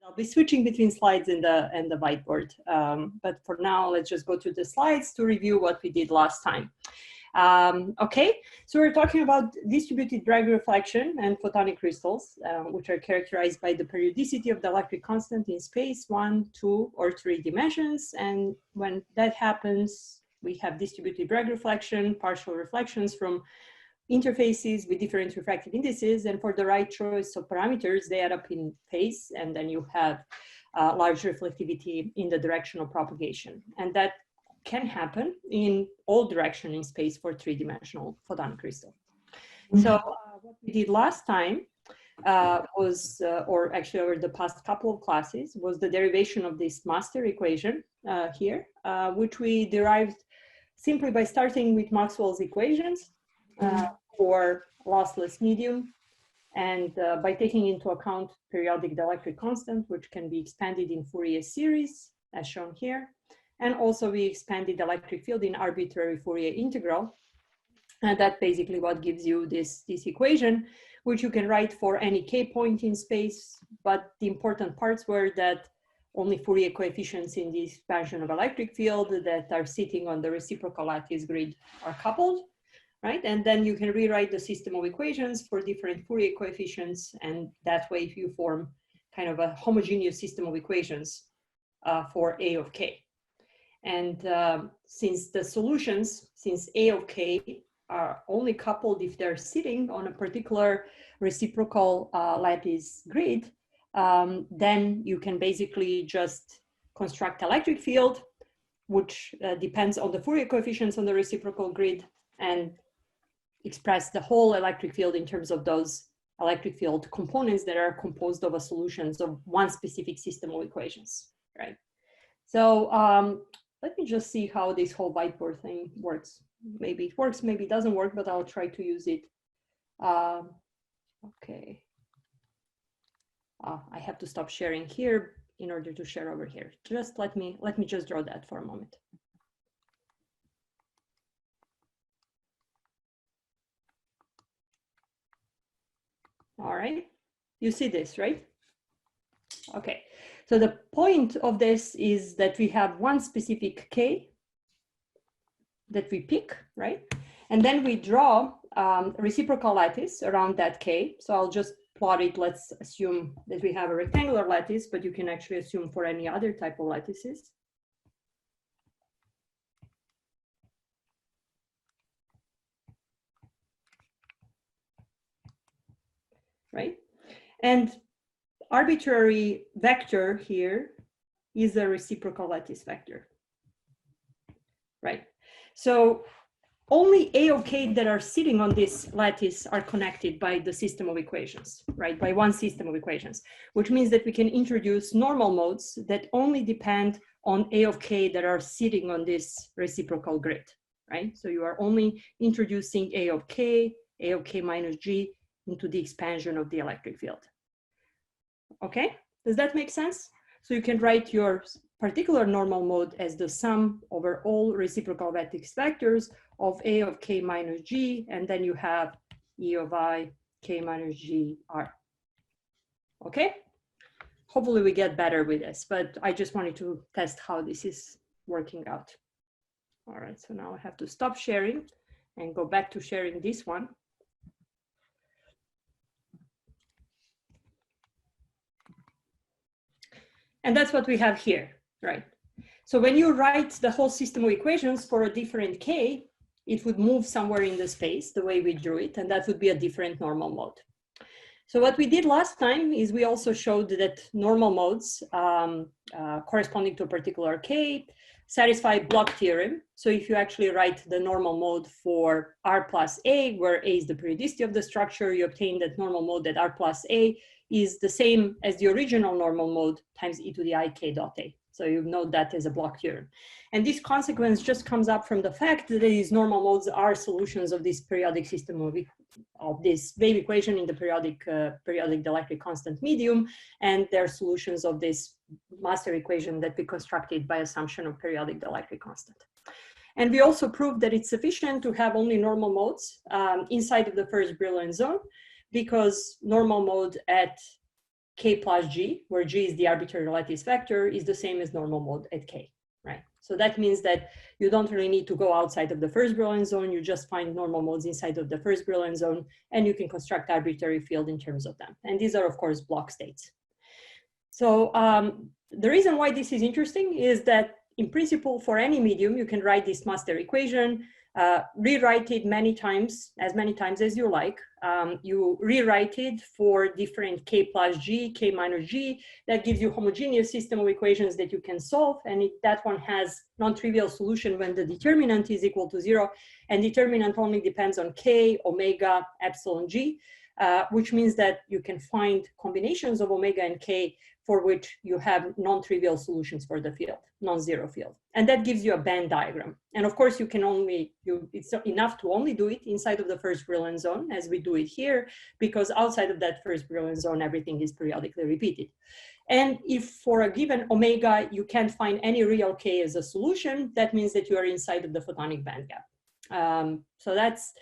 I'll be switching between slides and the whiteboard. But for now, let's just go to the slides to review what we did last time. Okay, so we're talking about distributed drag reflection and photonic crystals, which are characterized by the periodicity of the electric constant in space, 1, 2, or 3 dimensions. And when that happens, we have distributed drag reflection, partial reflections from interfaces with different refractive indices. And for the right choice of parameters, they add up in phase, and then you have large reflectivity in the direction of propagation. And that can happen in all directions in space for 3-dimensional photonic crystal. So what we did last time was, or actually over the past couple of classes, was the derivation of this master equation here, which we derived simply by starting with Maxwell's equations for lossless medium, and by taking into account periodic dielectric constant, which can be expanded in Fourier series, as shown here. And also we expanded the electric field in arbitrary Fourier integral. And that's basically what gives you this equation, which you can write for any k point in space. But the important parts were that only Fourier coefficients in the expansion of electric field that are sitting on the reciprocal lattice grid are coupled, right? And then you can rewrite the system of equations for different Fourier coefficients. And that way you form kind of a homogeneous system of equations for A of k. And since the solutions, since A of k are only coupled if they're sitting on a particular reciprocal lattice grid, then you can basically just construct electric field, which depends on the Fourier coefficients on the reciprocal grid, and express the whole electric field in terms of those electric field components that are composed of a solutions of one specific system of equations, right? So let me just see how this whole whiteboard thing works. Maybe it works, maybe it doesn't work, but I'll try to use it. Okay. I have to stop sharing here in order to share over here. Just let me just draw that for a moment. All right, you see this, right? Okay, so the point of this is that we have one specific k that we pick, right? And then we draw a reciprocal lattice around that k. So I'll just plot it. Let's assume that we have a rectangular lattice, but you can actually assume for any other type of lattices. Right? And arbitrary vector here is a reciprocal lattice vector, right? So only A of k that are sitting on this lattice are connected by the system of equations, right? By one system of equations, which means that we can introduce normal modes that only depend on A of k that are sitting on this reciprocal grid, right? So you are only introducing A of k minus g into the expansion of the electric field. Okay, does that make sense? So you can write your particular normal mode as the sum over all reciprocal lattice vectors of A of k minus g, and then you have E of I k minus g r. Okay, hopefully we get better with this, but I just wanted to test how this is working out. All right, so now I have to stop sharing and go back to sharing this one. And that's what we have here, right? So when you write the whole system of equations for a different k, it would move somewhere in the space the way we drew it, and that would be a different normal mode. So what we did last time is we also showed that normal modes corresponding to a particular k satisfy Bloch theorem. So if you actually write the normal mode for R plus A, where A is the periodicity of the structure, you obtain that normal mode that R plus A is the same as the original normal mode times e to the I k dot A. So you note that as a Bloch theorem. And this consequence just comes up from the fact that these normal modes are solutions of this periodic system of this wave equation in the periodic dielectric constant medium, and they're solutions of this master equation that we constructed by assumption of periodic dielectric constant. And we also proved that it's sufficient to have only normal modes inside of the first Brillouin zone, because normal mode at k plus g, where g is the arbitrary lattice vector, is the same as normal mode at k, right? So that means that you don't really need to go outside of the first Brillouin zone. You just find normal modes inside of the first Brillouin zone, and you can construct arbitrary field in terms of them. And these are, of course, block states. So the reason why this is interesting is that in principle, for any medium, you can write this master equation, rewrite it many times as you like. You rewrite it for different k plus g, k minus g. That gives you homogeneous system of equations that you can solve. And that one has non-trivial solution when the determinant is equal to 0. And determinant only depends on k, omega, epsilon g, which means that you can find combinations of omega and k for which you have non-trivial solutions for the field, non-zero field. And that gives you a band diagram. And of course, you can only, it's enough to only do it inside of the first Brillouin zone, as we do it here, because outside of that first Brillouin zone, everything is periodically repeated. And if for a given omega, you can't find any real k as a solution, that means that you are inside of the photonic band gap. So that's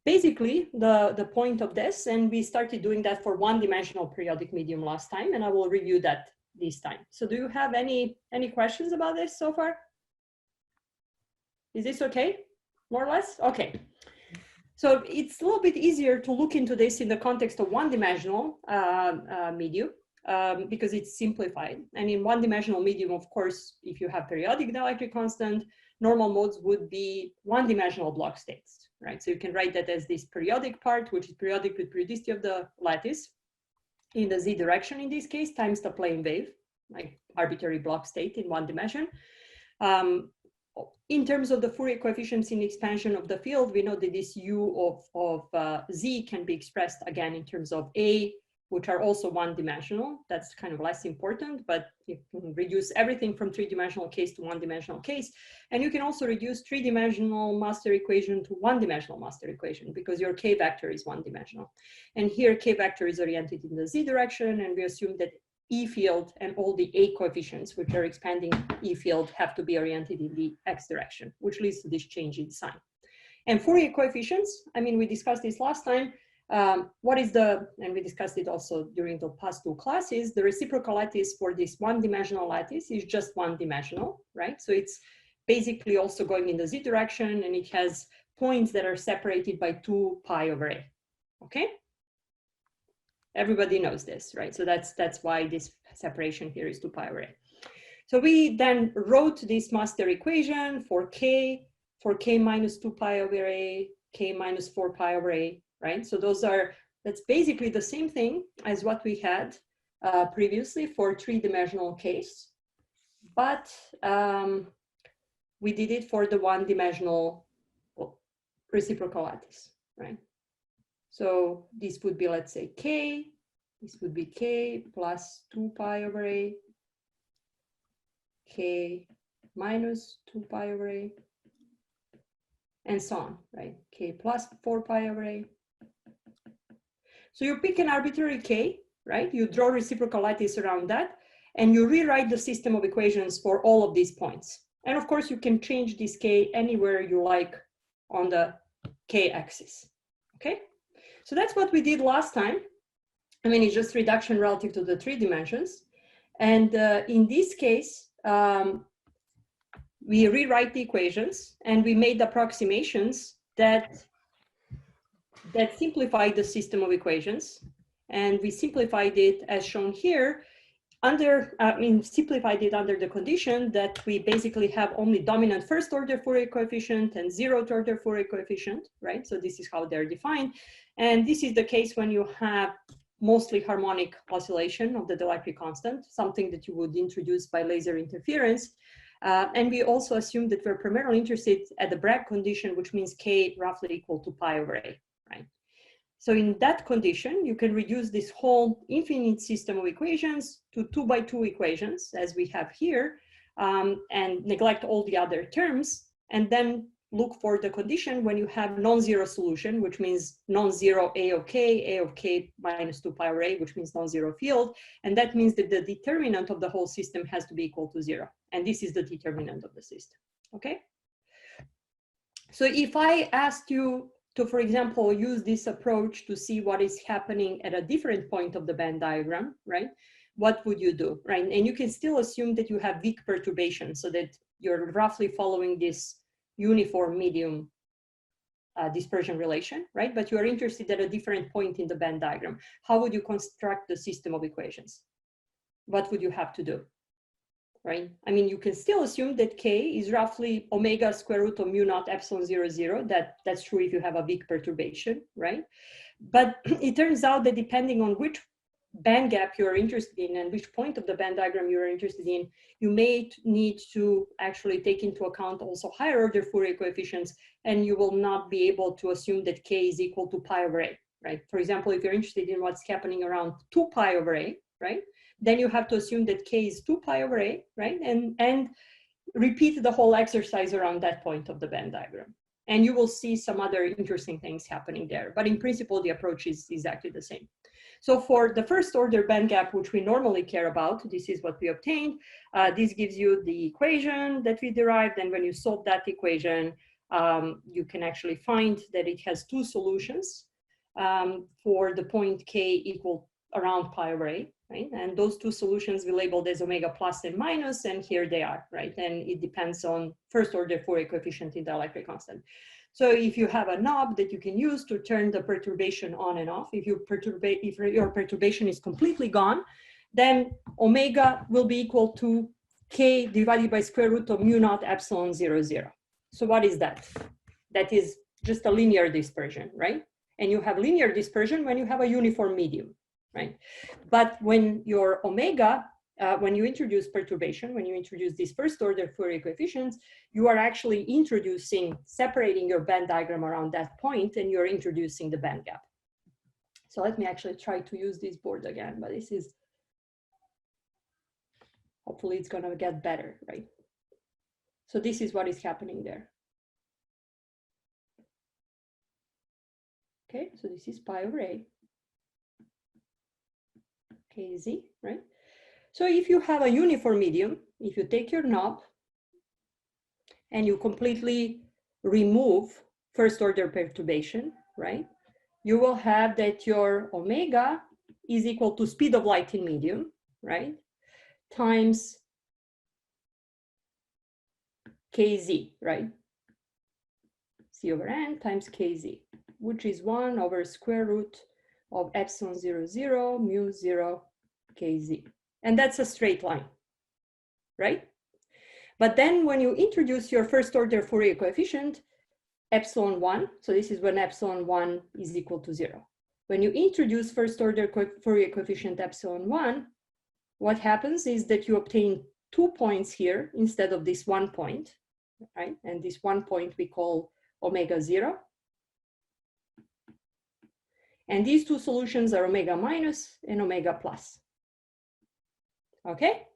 basically the point of this, and we started doing that for one-dimensional periodic medium last time, and I will review that this time. So do you have any questions about this so far? Is this okay, more or less? Okay. So it's a little bit easier to look into this in the context of one-dimensional medium because it's simplified. And in one-dimensional medium, of course, if you have periodic dielectric constant, normal modes would be one-dimensional block states, right? So you can write that as this periodic part, which is periodic with periodicity of the lattice in the z direction in this case, times the plane wave, like arbitrary block state in one dimension. In terms of the Fourier coefficients in expansion of the field, we know that this u of z can be expressed again in terms of a, which are also one-dimensional. That's kind of less important, but you can reduce everything from three-dimensional case to one-dimensional case. And you can also reduce three-dimensional master equation to one-dimensional master equation because your k vector is one-dimensional. And here k vector is oriented in the z direction, and we assume that E field and all the A coefficients, which are expanding E field, have to be oriented in the x direction, which leads to this change in sign. And Fourier coefficients, I mean, we discussed this last time. What is the, and we discussed it also during the past two classes, the reciprocal lattice for this one-dimensional lattice is just one-dimensional, right? So it's basically also going in the z direction, and it has points that are separated by 2 pi over a, okay? Everybody knows this, right? So that's why this separation here is 2 pi over a. So we then wrote this master equation for k minus 2 pi over a, k minus 4 pi over a, right? So that's basically the same thing as what we had previously for three-dimensional case, but we did it for the one-dimensional reciprocal lattice, right? So this would be, let's say, k, this would be k plus 2 pi over a, k minus 2 pi over a, and so on, right? K plus 4 pi over a. So you pick an arbitrary k, right? You draw reciprocal lattice around that, and you rewrite the system of equations for all of these points. And of course, you can change this k anywhere you like on the k-axis, okay? So that's what we did last time. I mean, it's just reduction relative to the 3 dimensions. And in this case, we rewrite the equations, and we made approximations that simplified the system of equations. And we simplified it as shown here simplified it under the condition that we basically have only dominant first order Fourier coefficient and zeroth order Fourier coefficient, right? So this is how they're defined. And this is the case when you have mostly harmonic oscillation of the dielectric constant, something that you would introduce by laser interference. And we also assume that we're primarily interested at the Bragg condition, which means k roughly equal to pi over a, right? So in that condition, you can reduce this whole infinite system of equations to 2 by 2 equations, as we have here, and neglect all the other terms, and then look for the condition when you have non-zero solution, which means non-zero a of k minus 2 pi over a, which means non-zero field. And that means that the determinant of the whole system has to be equal to 0. And this is the determinant of the system, okay? So if I asked you to, for example, use this approach to see what is happening at a different point of the band diagram, right? What would you do, right? And you can still assume that you have weak perturbation so that you're roughly following this uniform medium dispersion relation, right? But you are interested at a different point in the band diagram. How would you construct the system of equations? What would you have to do, right? I mean, you can still assume that K is roughly omega square root of mu naught epsilon 0, 0. That's true if you have a weak perturbation, right? But it turns out that depending on which band gap you're interested in and which point of the band diagram you're interested in, you may need to actually take into account also higher order Fourier coefficients, and you will not be able to assume that K is equal to pi over A, right? For example, if you're interested in what's happening around 2 pi over A, right? Then you have to assume that K is 2 pi over A, right? And repeat the whole exercise around that point of the band diagram. And you will see some other interesting things happening there. But in principle, the approach is exactly the same. So for the first order band gap, which we normally care about, this is what we obtained. This gives you the equation that we derived. And when you solve that equation, you can actually find that it has two solutions for the point K equal around pi over A, right? And those two solutions we labeled as omega plus and minus, and here they are, right? And it depends on first order Fourier coefficient in the electric constant. So if you have a knob that you can use to turn the perturbation on and off, if your perturbation is completely gone, then omega will be equal to K divided by square root of mu naught epsilon 0, 0. So what is that? That is just a linear dispersion, right? And you have linear dispersion when you have a uniform medium, right? But when your omega, when you introduce perturbation, when you introduce these first order Fourier coefficients, you are actually separating your band diagram around that point, and you're introducing the band gap. So let me actually try to use this board again, but this is, hopefully it's gonna get better, right? So this is what is happening there. Okay, so this is pi over A, Kz, right? So if you have a uniform medium, if you take your knob and you completely remove first order perturbation, right? You will have that your omega is equal to speed of light in medium, right? Times Kz, right? C over n times Kz, which is 1 over square root of epsilon 0, 0, mu 0, Kz. And that's a straight line, right? But then when you introduce your first order Fourier coefficient, epsilon 1, so this is when epsilon 1 is equal to 0. When you introduce first order Fourier coefficient epsilon 1, what happens is that you obtain 2 points here instead of this 1 point, right? And this 1 point we call omega 0. And these two solutions are omega minus and omega plus. Okay?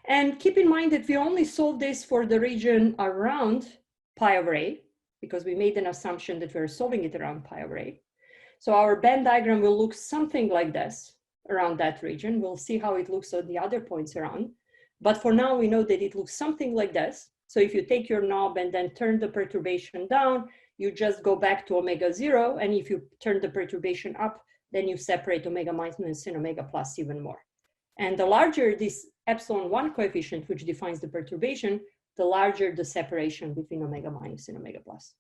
And keep in mind that we only solved this for the region around pi over A, because we made an assumption that we're solving it around pi over A. So our band diagram will look something like this around that region. We'll see how it looks at the other points around. But for now, we know that it looks something like this. So if you take your knob and then turn the perturbation down, you just go back to omega 0. And if you turn the perturbation up, then you separate omega minus and omega plus even more. And the larger this epsilon 1 coefficient, which defines the perturbation, the larger the separation between omega minus and omega plus.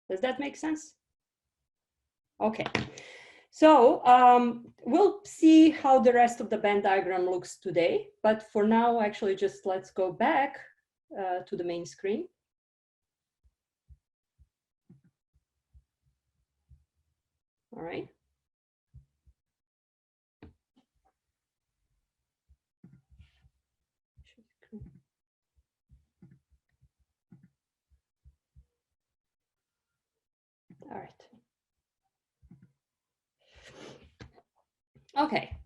Does that make sense? Okay. So we'll see how the rest of the band diagram looks today. But for now, actually, just let's go back to the main screen. All right. All right. Okay.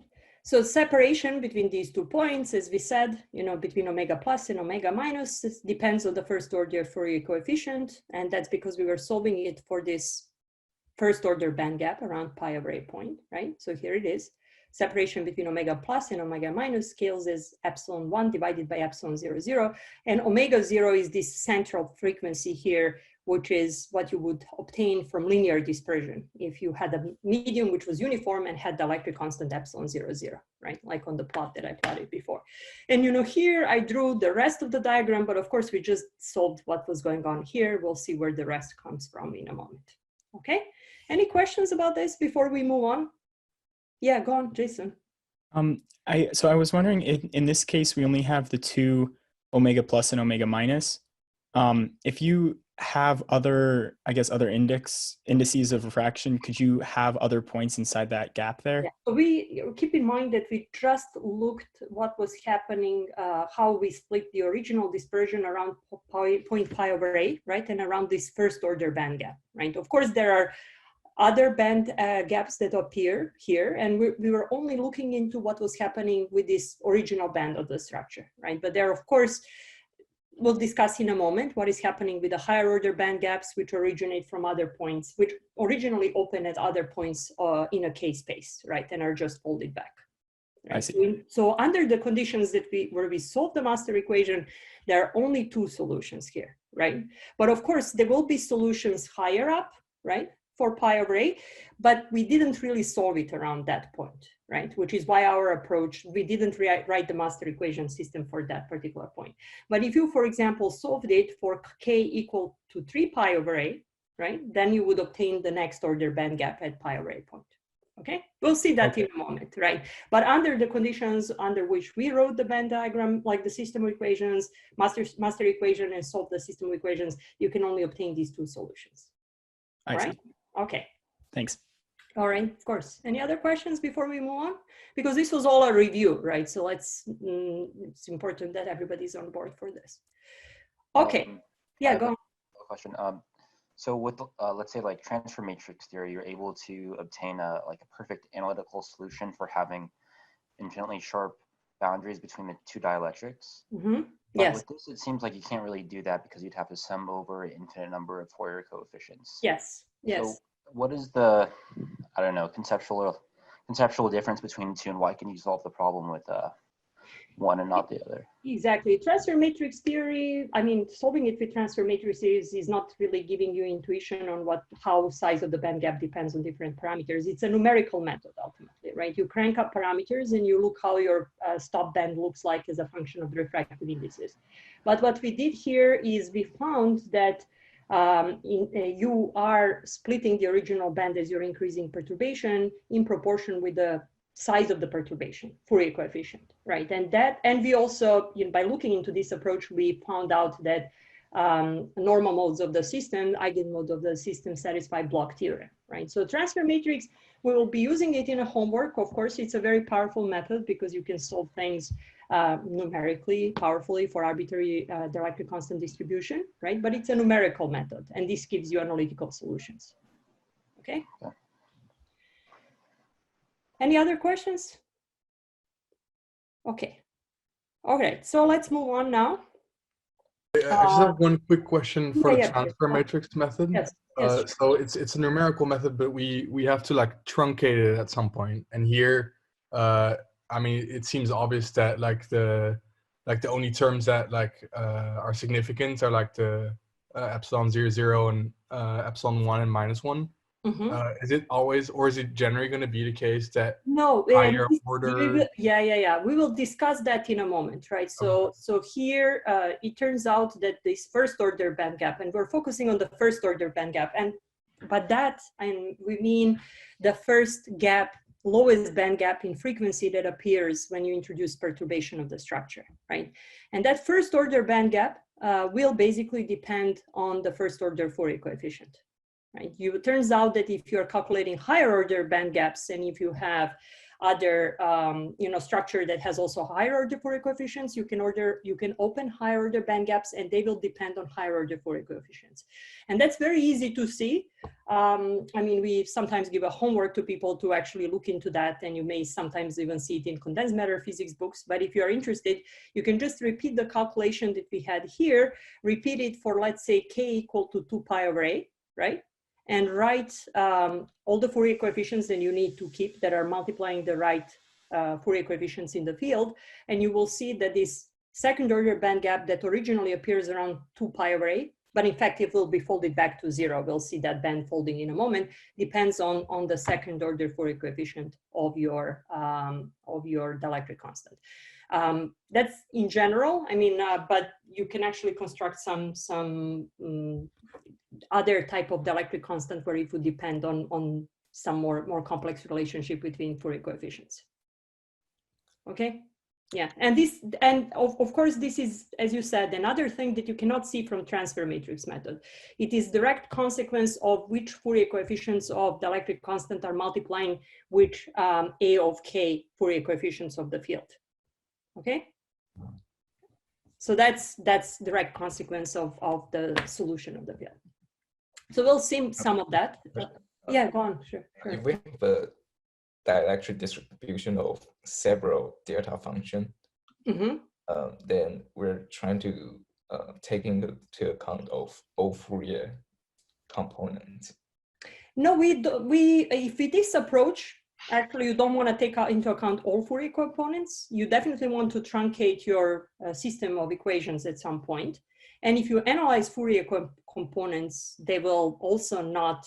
So separation between these 2 points, as we said, between omega plus and omega minus, depends on the first order Fourier coefficient. And that's because we were solving it for this first order band gap around pi over A point, right? So here it is. Separation between omega plus and omega minus scales as epsilon 1 divided by epsilon 0, 0. And omega 0 is this central frequency here, which is what you would obtain from linear dispersion if you had a medium which was uniform and had the electric constant epsilon 0, 0, right? Like on the plot that I plotted before. And here I drew the rest of the diagram, but of course we just solved what was going on here. We'll see where the rest comes from in a moment. Okay, any questions about this before we move on? Yeah, go on, Jason. So I was wondering, in this case, we only have the two omega plus and omega minus. If you have other, I guess, other indices of refraction, could you have other points inside that gap there? Yeah. So we keep in mind that we just looked what was happening, how we split the original dispersion around 0.5 over A, right? And around this first order band gap, right? Of course, there are other band gaps that appear here, and we were only looking into what was happening with this original band of the structure, right? But there, of course, we'll discuss in a moment what is happening with the higher order band gaps, which originate from other points, which originally open at other points in a K space, right? And are just folded back. Right? I see. So under the conditions that where we solve the master equation, there are only two solutions here, right? But of course, there will be solutions higher up, right? For pi over A, but we didn't really solve it around that point, right? Which is why our approach, we didn't write the master equation system for that particular point. But if you, for example, solved it for K equal to 3 pi over A, right? Then you would obtain the next order band gap at pi over A point, okay? We'll see that in a moment, right? But under the conditions under which we wrote the band diagram, like the system equations, master equation and solve the system equations, you can only obtain these two solutions, all right? Okay. Thanks. All right, of course. Any other questions before we move on? Because this was all a review, right? So it's important that everybody's on board for this. Okay. Yeah, go on. Question. So with, let's say like transfer matrix theory, you're able to obtain a perfect analytical solution for having infinitely sharp boundaries between the two dielectrics. Mm-hmm. But yes. With this, it seems like you can't really do that because you'd have to sum over an infinite number of Fourier coefficients. Yes. Yes. So what is the, I don't know, conceptual difference between the two, and why can you solve the problem with one and not the other? Exactly. Transfer matrix theory, I mean, solving it with transfer matrices is not really giving you intuition on how size of the band gap depends on different parameters. It's a numerical method ultimately, right? You crank up parameters and you look how your stop band looks like as a function of the refractive indices. But what we did here is we found that you are splitting the original band as you're increasing perturbation in proportion with the size of the perturbation, Fourier coefficient, right? And we also, by looking into this approach, we found out that normal modes of the system, eigenmodes of the system satisfy Bloch theorem, right? So transfer matrix, we will be using it in a homework. Of course, it's a very powerful method because you can solve things numerically, powerfully for arbitrary dielectric constant distribution, right? But it's a numerical method, and this gives you analytical solutions, okay? Yeah. Any other questions? Okay. All right, so let's move on now. I just have one quick question for the transfer matrix method. Yes. Yes. So it's a numerical method, but we have to like truncate it at some point. And here, I mean, it seems obvious that like the only terms that are significant are like the epsilon 0, 0 and epsilon 1 and -1. Mm-hmm. Is it always, or is it generally going to be the case that higher order? Yeah. We will discuss that in a moment, right? So here it turns out that this first order band gap, and we're focusing on the first order band gap, we mean the first gap, lowest band gap in frequency that appears when you introduce perturbation of the structure, right? And that first order band gap will basically depend on the first order Fourier coefficient. Right? It turns out that if you're calculating higher order band gaps, and if you have other structure that has also higher order Fourier coefficients, you can open higher order band gaps, and they will depend on higher order Fourier coefficients. And that's very easy to see. I mean, we sometimes give a homework to people to actually look into that, and you may sometimes even see it in condensed matter physics books. But if you are interested, you can just repeat the calculation that we had here, repeat it for, let's say, K equal to 2 pi over A, right? And write all the Fourier coefficients that you need to keep that are multiplying the right Fourier coefficients in the field. And you will see that this second order band gap that originally appears around 2 pi over A, but in fact, it will be folded back to 0. We'll see that band folding in a moment. Depends on the second order Fourier coefficient of your dielectric constant. That's in general. I mean, but you can actually construct some other type of dielectric constant where it would depend on some more complex relationship between Fourier coefficients. Okay. Yeah, and of course, this is, as you said, another thing that you cannot see from transfer matrix method. It is direct consequence of which Fourier coefficients of the dielectric constant are multiplying which A of K Fourier coefficients of the field. Okay, so that's direct consequence of the solution of the field. So we'll see some of that. Yeah, go on. Sure. If we have a dielectric distribution of several delta function, then we're trying to take into account of all Fourier components. No, if with this approach, actually you don't want to take into account all Fourier components. You definitely want to truncate your system of equations at some point. And if you analyze Fourier components, they will also not,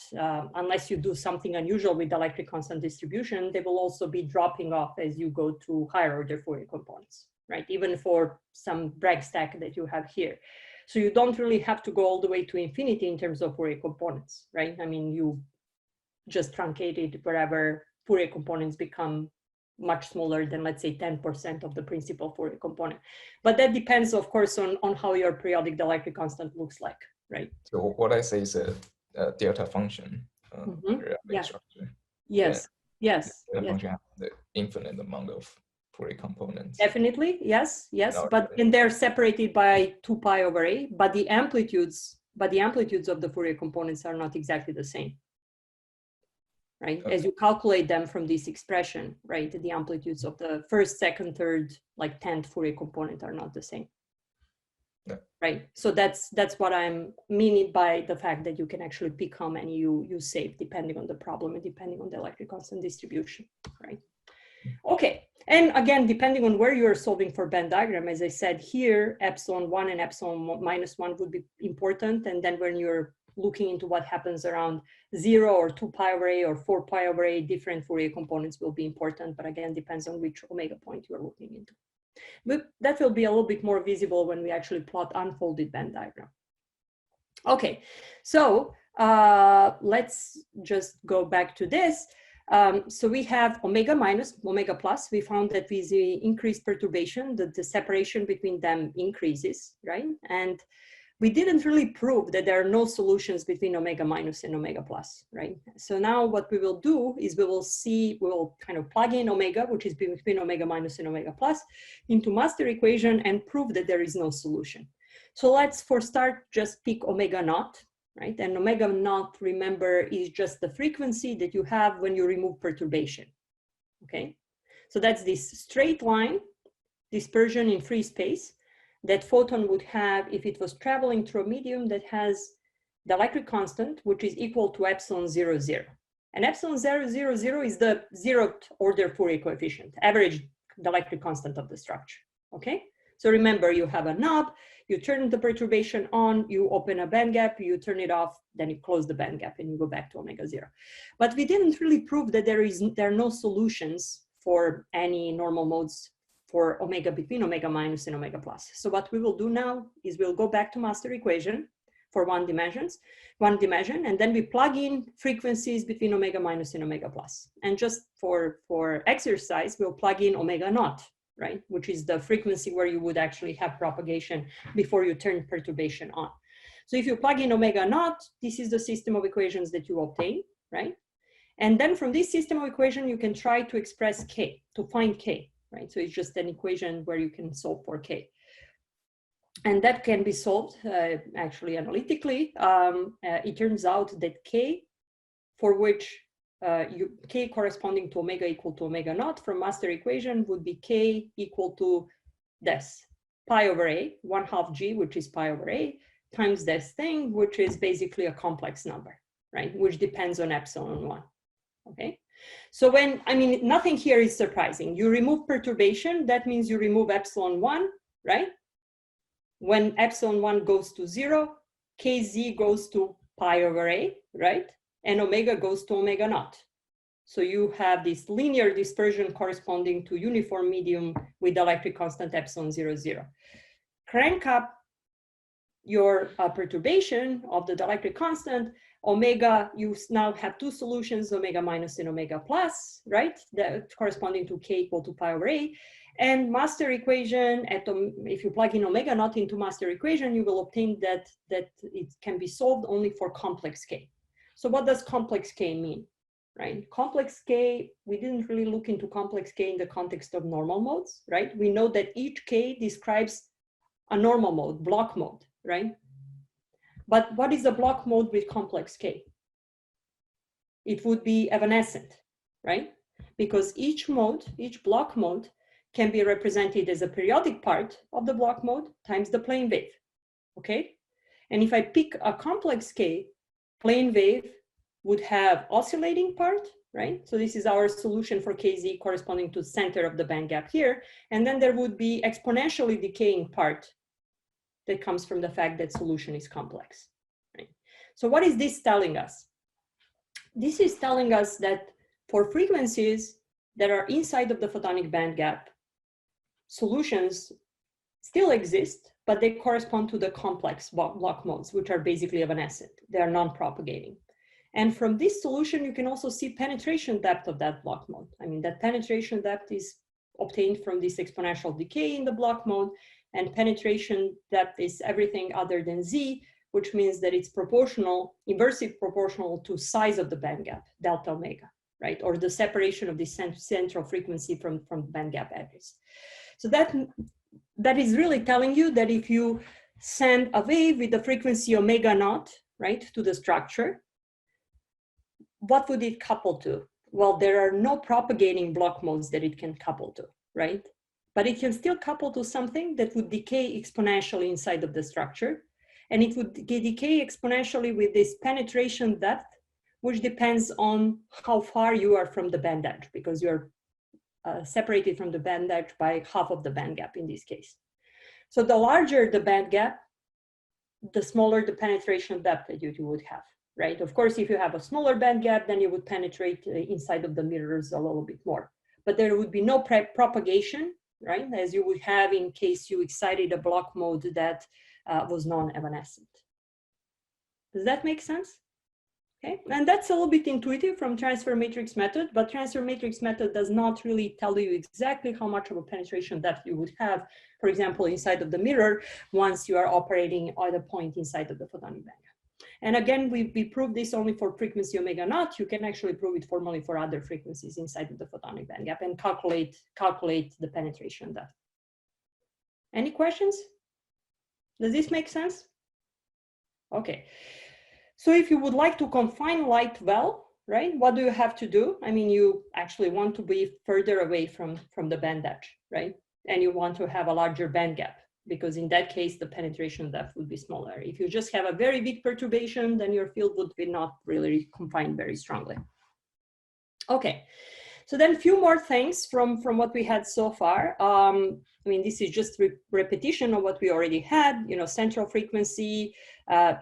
unless you do something unusual with dielectric constant distribution, they will also be dropping off as you go to higher order Fourier components, right? Even for some Bragg stack that you have here. So you don't really have to go all the way to infinity in terms of Fourier components, right? I mean, you just truncate it wherever Fourier components become much smaller than, let's say, 10% of the principal Fourier component. But that depends, of course, on how your periodic dielectric constant looks like, right? So what I say is a delta function yeah. structure. Yes, yes. Delta function has the infinite amount of Fourier components. Definitely, yes, yes. No, but and they're separated by 2 pi over a, but the amplitudes of the Fourier components are not exactly the same. Right, as you calculate them from this expression, right, the amplitudes of the first, second, third, like 10th Fourier component are not the same. Yeah. Right, so that's what I'm meaning by the fact that you can actually pick how many you save depending on the problem and depending on the dielectric constant distribution, right? Okay, and again, depending on where you're solving for Venn diagram, as I said here, epsilon 1 and epsilon minus 1 would be important, and then when you're looking into what happens around 0 or 2 pi over a or 4 pi over a, different Fourier components will be important, but again, depends on which omega point you're looking into. But that will be a little bit more visible when we actually plot unfolded Venn diagram. Okay, so let's just go back to this. So we have omega minus, omega plus. We found that with the increased perturbation, the separation between them increases, right? And we didn't really prove that there are no solutions between omega minus and omega plus, right? So now what we will do is we will kind of plug in omega, which is between omega minus and omega plus, into master equation and prove that there is no solution. So let's for start just pick omega naught, right? And omega naught, remember, is just the frequency that you have when you remove perturbation, okay? So that's this straight line dispersion in free space that photon would have if it was traveling through a medium that has the dielectric constant, which is equal to epsilon 0, 0. And epsilon 0, 0, 0 is the 0th order Fourier coefficient, average dielectric constant of the structure, okay? So remember, you have a knob, you turn the perturbation on, you open a band gap, you turn it off, then you close the band gap and you go back to omega 0. But we didn't really prove that there are no solutions for any normal modes for omega between omega minus and omega plus. So what we will do now is we'll go back to master equation for one dimension, and then we plug in frequencies between omega minus and omega plus. And just for exercise, we'll plug in omega naught, right? Which is the frequency where you would actually have propagation before you turn perturbation on. So if you plug in omega naught, this is the system of equations that you obtain, right? And then from this system of equation, you can try to express K, to find K. Right, so it's just an equation where you can solve for K. And that can be solved actually analytically. It turns out that K, for which K corresponding to omega equal to omega naught from master equation would be K equal to this, pi over a, 1/2 G, which is pi over a, times this thing, which is basically a complex number, right, which depends on epsilon 1, okay? So when, I mean, nothing here is surprising. You remove perturbation, that means you remove epsilon 1, right? When epsilon 1 goes to 0, kz goes to pi over a, right? And omega goes to omega naught. So you have this linear dispersion corresponding to uniform medium with electric constant epsilon 0, 0. Crank up your perturbation of the dielectric constant, omega, you now have two solutions, omega minus and omega plus, right? That corresponding to k equal to pi over a. And master equation, if you plug in omega naught into master equation, you will obtain that it can be solved only for complex k. So what does complex k mean, right? Complex k, we didn't really look into complex k in the context of normal modes, right? We know that each k describes a normal mode, block mode, right? But what is the block mode with complex k? It would be evanescent, right? Because each mode, each block mode, can be represented as a periodic part of the block mode times the plane wave, okay? And if I pick a complex k, plane wave would have oscillating part, right? So this is our solution for kz corresponding to the center of the band gap here. And then there would be exponentially decaying part that comes from the fact that solution is complex, right? So what is this telling us? This is telling us that for frequencies that are inside of the photonic band gap, solutions still exist, but they correspond to the complex block modes, which are basically evanescent. They are non-propagating. And from this solution, you can also see penetration depth of that block mode. I mean, that penetration depth is obtained from this exponential decay in the block mode, and penetration depth is everything other than z, which means that it's proportional, inversely proportional to size of the band gap, delta omega, right? Or the separation of the central frequency from band gap edges. So that is really telling you that if you send a wave with the frequency omega naught, right, to the structure, what would it couple to? Well, there are no propagating block modes that it can couple to, right? But it can still couple to something that would decay exponentially inside of the structure. And it would decay exponentially with this penetration depth, which depends on how far you are from the band edge, because you're separated from the band edge by half of the band gap in this case. So the larger the band gap, the smaller the penetration depth that you would have, right? Of course, if you have a smaller band gap, then you would penetrate inside of the mirrors a little bit more. But there would be no propagation, right? As you would have in case you excited a block mode that was non-evanescent. Does that make sense? Okay, and that's a little bit intuitive from transfer matrix method, but transfer matrix method does not really tell you exactly how much of a penetration depth you would have, for example, inside of the mirror once you are operating at a point inside of the photonic band gap. And again, we proved this only for frequency omega naught. You can actually prove it formally for other frequencies inside of the photonic band gap and calculate the penetration depth. Any questions? Does this make sense? Okay. So if you would like to confine light well, right, what do you have to do? I mean, you actually want to be further away from the band edge, right? And you want to have a larger band gap, because in that case, the penetration depth would be smaller. If you just have a very big perturbation, then your field would be not really confined very strongly. Okay, so then a few more things from what we had so far. I mean, this is just repetition of what we already had. You know, central frequency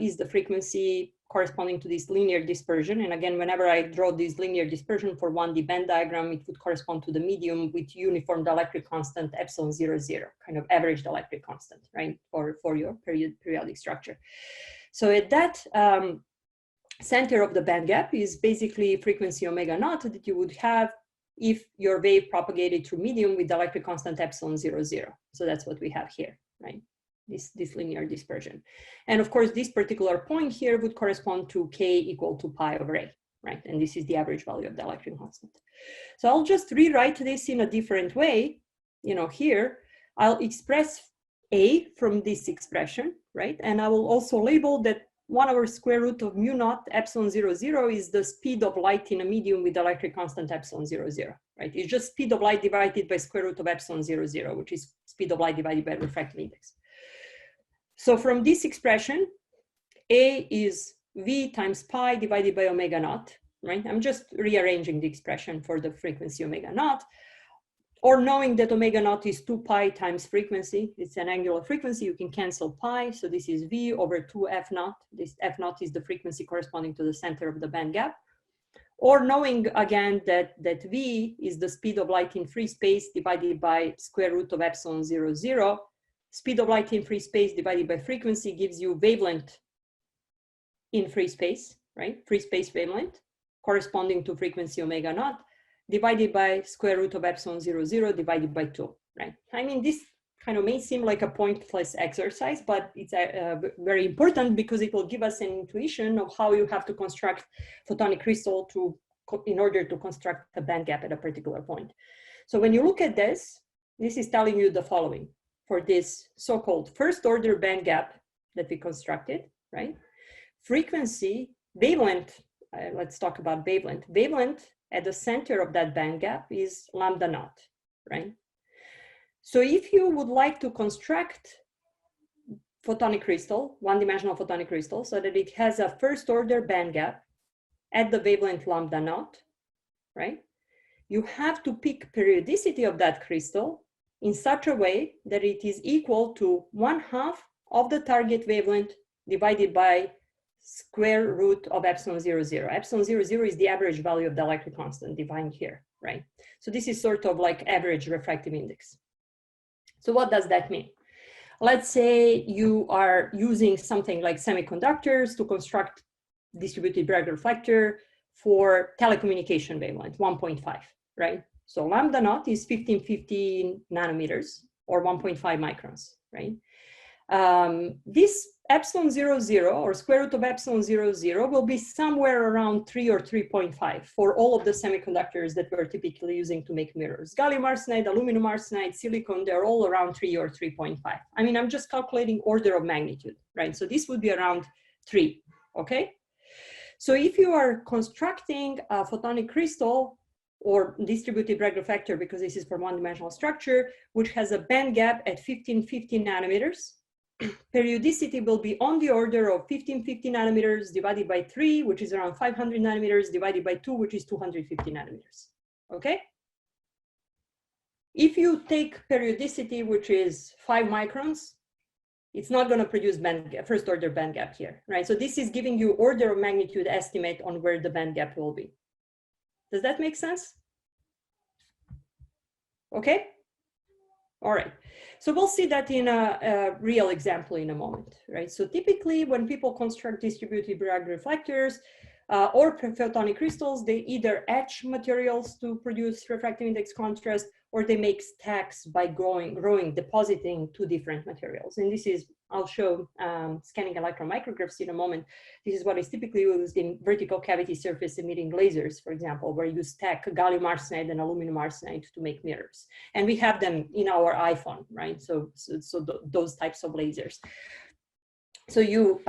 is the frequency corresponding to this linear dispersion. And again, whenever I draw this linear dispersion for 1D band diagram, it would correspond to the medium with uniform dielectric constant epsilon 0, 0, kind of average dielectric constant, right, for your periodic structure. So at that center of the band gap is basically frequency omega naught that you would have if your wave propagated through medium with dielectric constant epsilon 0, 0. So that's what we have here, right? This linear dispersion. And of course, this particular point here would correspond to k equal to pi over a, right? And this is the average value of the dielectric constant. So I'll just rewrite this in a different way. You know, here, I'll express a from this expression, right? And I will also label that 1/square root of mu naught epsilon 0, 0 is the speed of light in a medium with dielectric constant epsilon 0, 0, right? It's just speed of light divided by square root of epsilon 0, 0, which is speed of light divided by refractive index. So from this expression, A is V times pi divided by omega naught, right? I'm just rearranging the expression for the frequency omega naught. Or knowing that omega naught is 2 pi times frequency, it's an angular frequency, you can cancel pi. So this is V over 2 F naught. This F naught is the frequency corresponding to the center of the band gap. Or knowing again that V is the speed of light in free space divided by square root of epsilon 0, 0. Speed of light in free space divided by frequency gives you wavelength in free space, right? Free space wavelength corresponding to frequency omega naught, divided by square root of epsilon 0, 0 divided by 2, right? I mean, this kind of may seem like a pointless exercise, but it's very important because it will give us an intuition of how you have to construct photonic crystal in order to construct a band gap at a particular point. So when you look at this, this is telling you the following for this so-called first order band gap that we constructed, right? Frequency, wavelength, let's talk about wavelength. Wavelength at the center of that band gap is lambda naught, right? So if you would like to construct photonic crystal, one-dimensional photonic crystal, so that it has a first order band gap at the wavelength lambda naught, right? You have to pick periodicity of that crystal in such a way that it is equal to 1/2 of the target wavelength divided by square root of epsilon 0, 0. Epsilon 0, 0 is the average value of the electric constant defined here, right? So this is sort of like average refractive index. So what does that mean? Let's say you are using something like semiconductors to construct distributed Bragg reflector for telecommunication wavelength, 1.5, right? So lambda naught is 1550 nanometers or 1.5 microns, right? This epsilon 0, 0 or square root of epsilon 0, 0 will be somewhere around 3 or 3.5 for all of the semiconductors that we're typically using to make mirrors. Gallium arsenide, aluminum arsenide, silicon, they're all around 3 or 3.5. I mean, I'm just calculating order of magnitude, right? So this would be around 3, okay? So if you are constructing a photonic crystal or distributed Bragg reflector, because this is for one-dimensional structure, which has a band gap at 1550 nanometers, periodicity will be on the order of 1550 nanometers divided by 3, which is around 500 nanometers, divided by 2, which is 250 nanometers, okay? If you take periodicity, which is 5 microns, it's not going to produce band gap, first order band gap here, right? So this is giving you order of magnitude estimate on where the band gap will be. Does that make sense? Okay. All right. So we'll see that in a real example in a moment, right? So typically when people construct distributed Bragg reflectors or photonic crystals, they either etch materials to produce refractive index contrast, or they make stacks by depositing two different materials. And this is, I'll show scanning electron micrographs in a moment. This is what is typically used in vertical cavity surface emitting lasers, for example, where you stack gallium arsenide and aluminum arsenide to make mirrors. And we have them in our iPhone, right? So those types of lasers. So you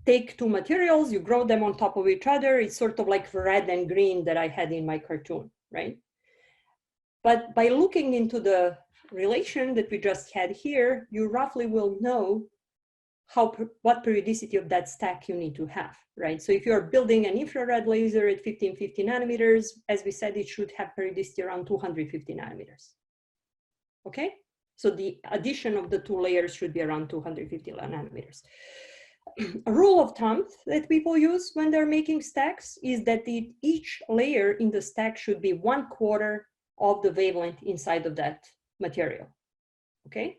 take two materials, you grow them on top of each other. It's sort of like red and green that I had in my cartoon, right? But by looking into the relation that we just had here, you roughly will know what periodicity of that stack you need to have, right? So if you're building an infrared laser at 1550 nanometers, as we said, it should have periodicity around 250 nanometers, okay? So the addition of the two layers should be around 250 nanometers. A rule of thumb that people use when they're making stacks is that each layer in the stack should be 1/4 of the wavelength inside of that material, okay?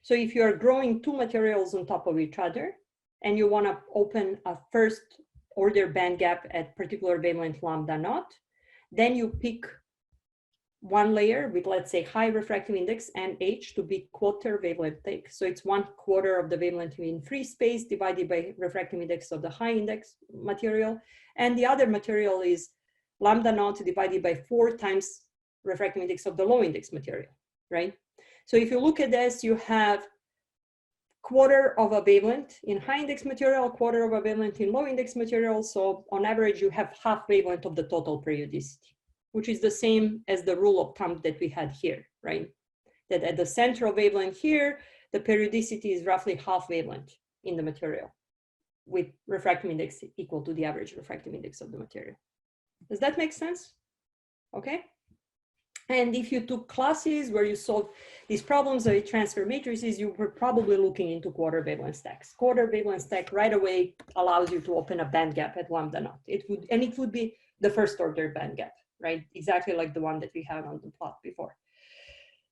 So if you're growing two materials on top of each other and you wanna open a first order band gap at particular wavelength lambda naught, then you pick one layer with, let's say, high refractive index and H to be quarter wavelength thick. So it's 1/4 of the wavelength in free space divided by refractive index of the high index material. And the other material is lambda naught divided by 4 times refractive index of the low index material, right? So if you look at this, you have 1/4 of a wavelength in high index material, 1/4 of a wavelength in low index material. So on average, you have half wavelength of the total periodicity, which is the same as the rule of thumb that we had here, right? That at the central wavelength here, the periodicity is roughly half wavelength in the material with refractive index equal to the average refractive index of the material. Does that make sense? Okay. And if you took classes where you solved these problems of transfer matrices, you were probably looking into quarter wavelength stacks. Quarter wavelength stack right away allows you to open a band gap at lambda naught. It would be the first order band gap, right? Exactly like the one that we had on the plot before.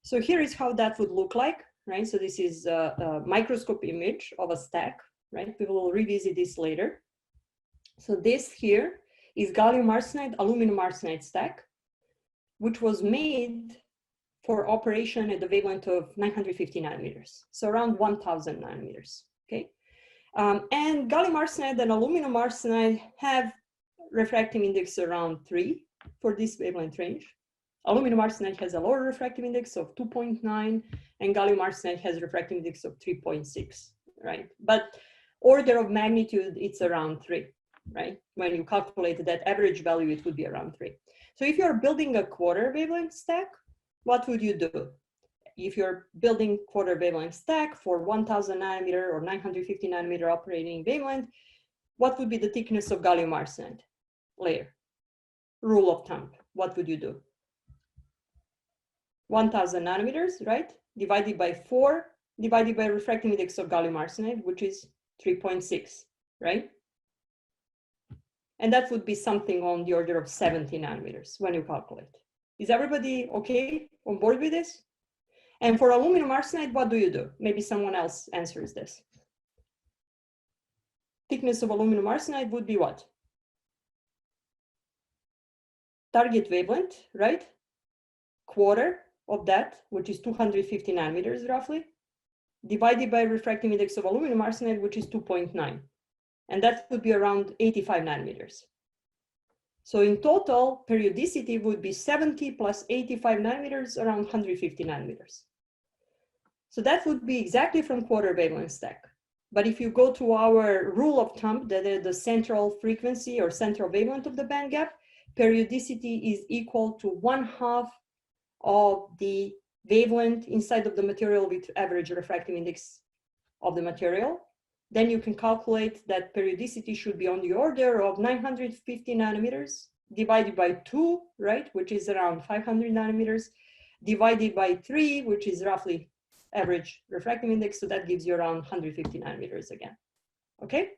So here is how that would look like, right? So this is a microscope image of a stack, right? We will revisit this later. So this here is gallium arsenide, aluminum arsenide stack, which was made for operation at the wavelength of 950 nanometers, so around 1000 nanometers, okay? And gallium arsenide and aluminum arsenide have refractive index around 3 for this wavelength range. Aluminum arsenide has a lower refractive index of 2.9, and gallium arsenide has a refractive index of 3.6, right? But order of magnitude, it's around 3, right? When you calculate that average value, it would be around 3. So if you're building a quarter wavelength stack, what would you do? If you're building quarter wavelength stack for 1000 nanometer or 950 nanometer operating wavelength, what would be the thickness of gallium arsenide layer? Rule of thumb, what would you do? 1000 nanometers, right? Divided by 4, divided by refractive index of gallium arsenide, which is 3.6, right? And that would be something on the order of 70 nanometers when you calculate. Is everybody okay on board with this? And for aluminum arsenide, what do you do? Maybe someone else answers this. Thickness of aluminum arsenide would be what? Target wavelength, right? Quarter of that, which is 250 nanometers roughly, divided by refractive index of aluminum arsenide, which is 2.9. And that would be around 85 nanometers. So in total, periodicity would be 70 plus 85 nanometers, around 150 nanometers. So that would be exactly from quarter wavelength stack. But if you go to our rule of thumb, that is the central frequency or central wavelength of the band gap, periodicity is equal to 1/2 of the wavelength inside of the material with average refractive index of the material. Then you can calculate that periodicity should be on the order of 950 nanometers divided by 2, right, which is around 500 nanometers, divided by 3, which is roughly average refractive index. So that gives you around 150 nanometers again. Okay?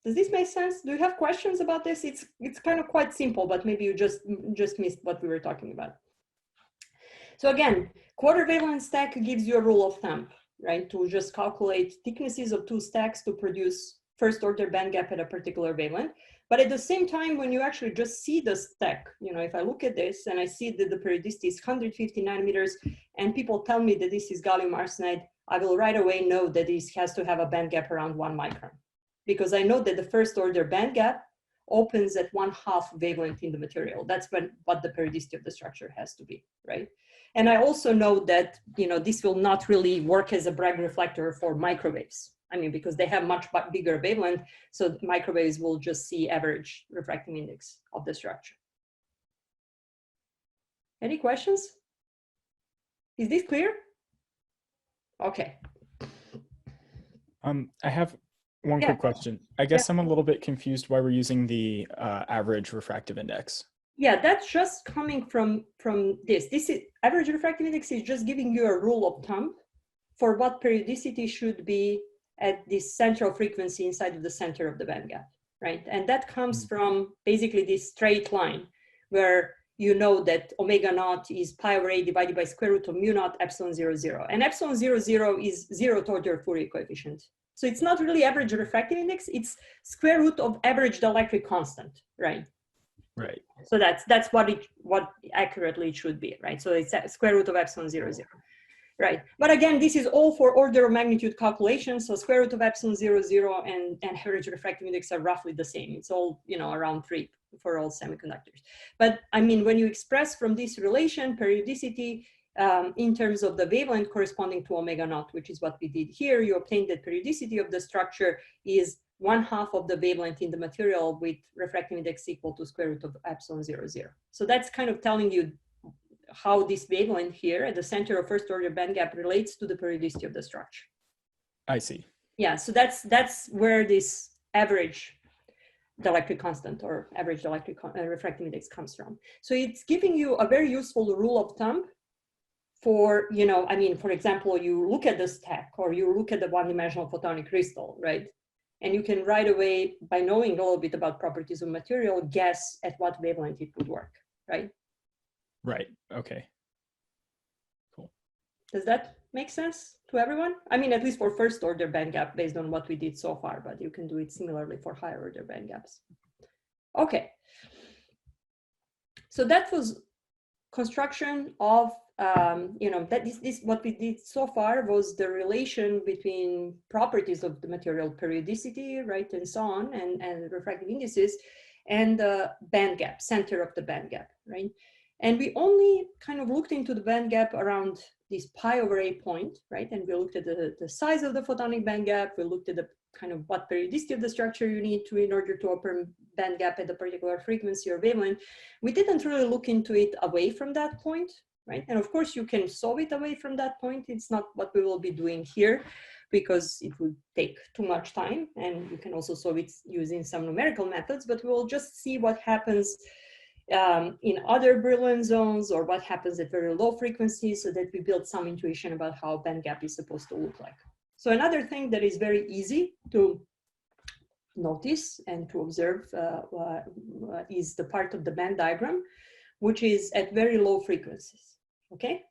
Does this make sense? Do you have questions about this? It's kind of quite simple, but maybe you just missed what we were talking about. So again, quarter wavelength stack gives you a rule of thumb, right? To just calculate thicknesses of 2 stacks to produce first order band gap at a particular wavelength. But at the same time, when you actually just see the stack, you know, if I look at this and I see that the periodicity is 150 nanometers and people tell me that this is gallium arsenide, I will right away know that this has to have a band gap around 1 micron. Because I know that the first order band gap opens at 1/2 wavelength in the material. That's what the periodicity of the structure has to be, right? And I also know that, you know, this will not really work as a Bragg reflector for microwaves. I mean, because they have much bigger wavelength, so microwaves will just see average refractive index of the structure. Any questions? Is this clear? Okay. I have one quick question. I guess I'm a little bit confused why we're using the average refractive index. Yeah, that's just coming from this. This is average refractive index is just giving you a rule of thumb for what periodicity should be at this central frequency inside of the center of the band gap, right? And that comes from basically this straight line where you know that omega naught is pi over a divided by square root of mu naught epsilon 0, 0. And epsilon 0, 0 is 0th order Fourier coefficient. So it's not really average refractive index, it's square root of average dielectric constant, right? Right. So that's what accurately it should be, right? So it's square root of epsilon 0, 0. Right, but again, this is all for order of magnitude calculations. So square root of epsilon 0, 0 and average refractive index are roughly the same. It's all, you know, around 3 for all semiconductors. But I mean, when you express from this relation periodicity in terms of the wavelength corresponding to omega naught, which is what we did here, you obtain that periodicity of the structure is 1/2 of the wavelength in the material with refractive index equal to square root of epsilon 0, 0. So that's kind of telling you how this wavelength here at the center of first order band gap relates to the periodicity of the structure. I see. Yeah, so that's where this average dielectric constant or average dielectric refractive index comes from. So it's giving you a very useful rule of thumb for, you know, I mean, for example, you look at the stack or you look at the one-dimensional photonic crystal, right? And you can right away, by knowing a little bit about properties of material, guess at what wavelength it would work, right? Right, okay. Cool. Does that make sense to everyone? I mean, at least for first order band gap based on what we did so far, but you can do it similarly for higher order band gaps. Okay. So that was construction of, you know, that this what we did so far was the relation between properties of the material, periodicity, right, and so on, and refractive indices, and the band gap, center of the band gap, right? And we only kind of looked into the band gap around this pi over a point, right? And we looked at the size of the photonic band gap. We looked at the kind of what periodicity of the structure you need to in order to open band gap at a particular frequency or wavelength. We didn't really look into it away from that point, right? And of course you can solve it away from that point. It's not what we will be doing here because it would take too much time, and you can also solve it using some numerical methods, but we'll just see what happens in other Brillouin zones or what happens at very low frequencies so that we build some intuition about how band gap is supposed to look like. So another thing that is very easy to notice and to observe is the part of the band diagram, which is at very low frequencies, okay?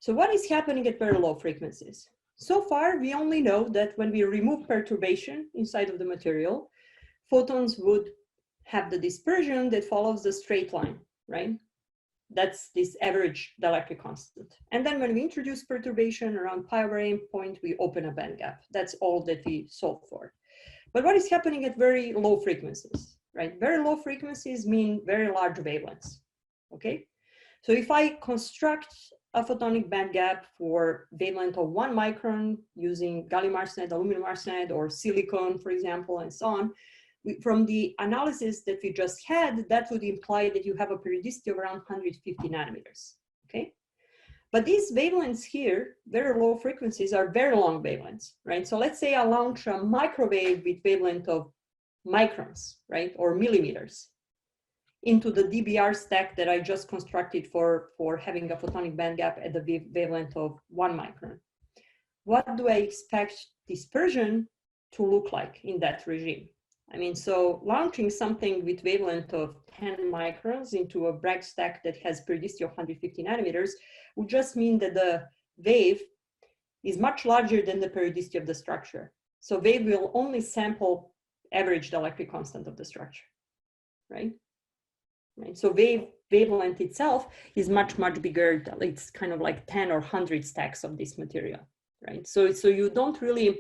So what is happening at very low frequencies? So far, we only know that when we remove perturbation inside of the material, photons would have the dispersion that follows the straight line, right? That's this average dielectric constant. And then when we introduce perturbation around pi over a point, we open a band gap. That's all that we solve for. But what is happening at very low frequencies, right? Very low frequencies mean very large wavelengths, okay? So if I construct a photonic band gap for wavelength of 1 micron using gallium arsenide, aluminum arsenide, or silicon, for example, and so on, from the analysis that we just had, that would imply that you have a periodicity of around 150 nanometers, okay? But these wavelengths here, very low frequencies, are very long wavelengths, right? So let's say I launch a microwave with wavelength of microns, right, or millimeters into the DBR stack that I just constructed for having a photonic band gap at the wavelength of 1 micron. What do I expect dispersion to look like in that regime? I mean, so launching something with wavelength of 10 microns into a Bragg stack that has periodicity of 150 nanometers would just mean that the wave is much larger than the periodicity of the structure. So wave will only sample average dielectric constant of the structure, right? So wavelength itself is much, much bigger. It's kind of like 10 or 100 stacks of this material, right? So you don't really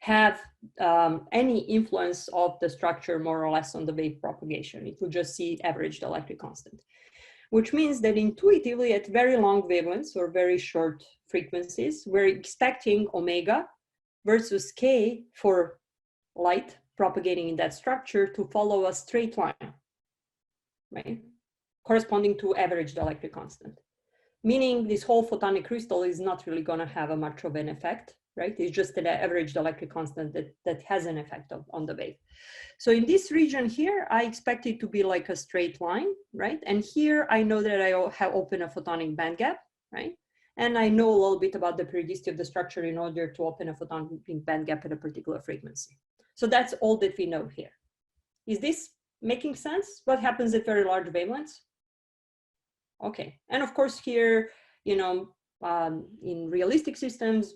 have any influence of the structure more or less on the wave propagation. It will just see average dielectric constant, which means that intuitively at very long wavelengths or very short frequencies, we're expecting omega versus k for light propagating in that structure to follow a straight line, right? Corresponding to average dielectric constant. Meaning this whole photonic crystal is not really gonna have a much of an effect, right? It's just an average dielectric constant that has an effect on the wave. So in this region here, I expect it to be like a straight line, right? And here I know that I have opened a photonic band gap, right? And I know a little bit about the periodicity of the structure in order to open a photonic band gap at a particular frequency. So that's all that we know here. Is this making sense? What happens at very large wavelengths? Okay, and of course here, you know, in realistic systems,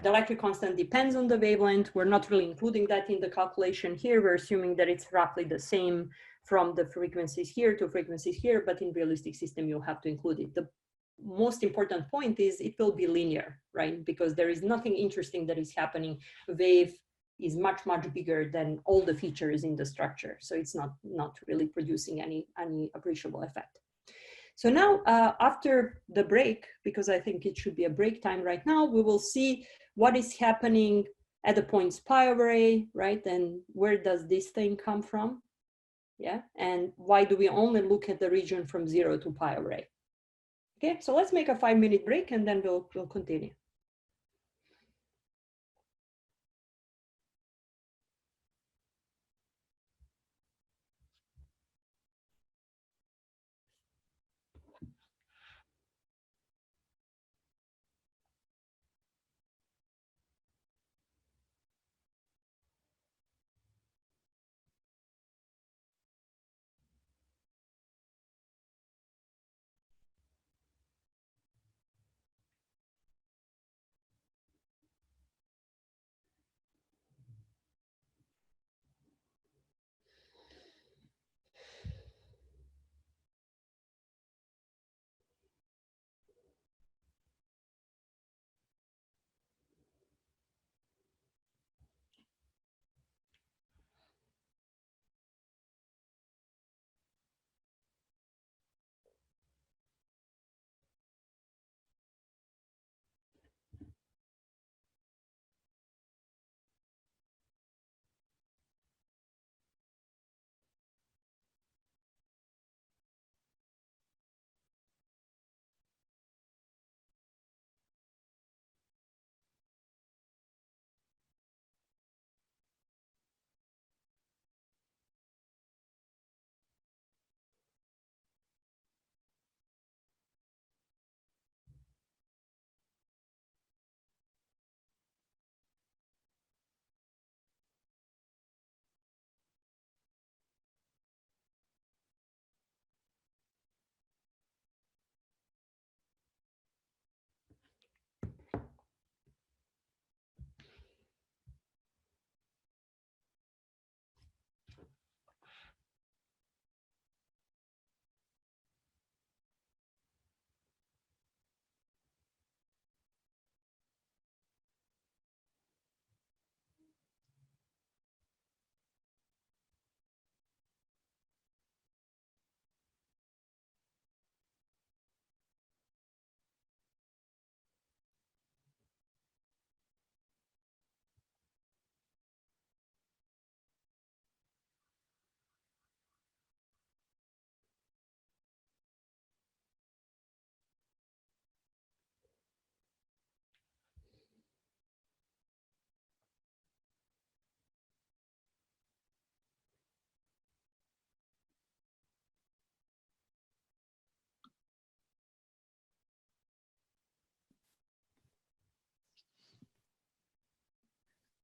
the electric constant depends on the wavelength. We're not really including that in the calculation here. We're assuming that it's roughly the same from the frequencies here to frequencies here, but in realistic system, you'll have to include it. The most important point is it will be linear, right? Because there is nothing interesting that is happening. The wave is much, much bigger than all the features in the structure. So it's not really producing any appreciable effect. So now after the break, because I think it should be a break time right now, we will see what is happening at the points pi over a, right? And where does this thing come from? Yeah, and why do we only look at the region from 0 to pi over a? Okay, so let's make a 5-minute break and then we'll continue.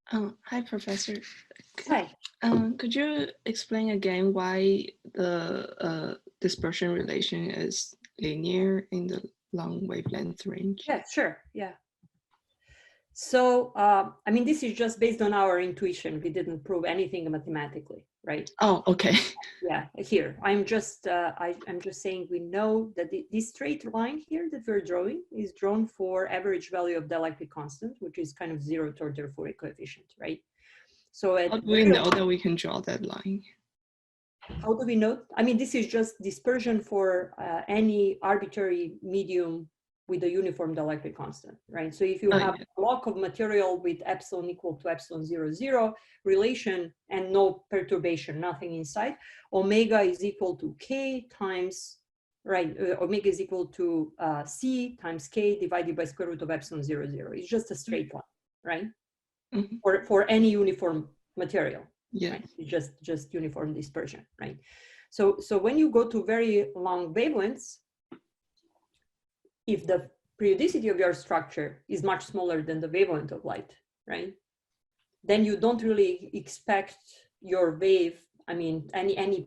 Hi, Professor. Hi. Could you explain again why the dispersion relation is linear in the long wavelength range? Yeah, sure. Yeah. So, I mean, this is just based on our intuition. We didn't prove anything mathematically, right? Oh, okay. Yeah, here, I'm just saying we know that this straight line here that we're drawing is drawn for average value of the dielectric constant, which is kind of 0th order Fourier coefficient, right? So How do we know that we can draw that line? How do we know? I mean, this is just dispersion for any arbitrary medium with a uniform dielectric constant, right? So if you have a block of material with epsilon equal to epsilon 0, 0 relation and no perturbation, nothing inside, omega is equal to k times, right? Omega is equal to c times k divided by square root of epsilon 0, 0. It's just a straight line, right? Mm-hmm. For any uniform material. Yeah. Right? Just uniform dispersion, right? So when you go to very long wavelengths, if the periodicity of your structure is much smaller than the wavelength of light, right? Then you don't really expect your wave, I mean, any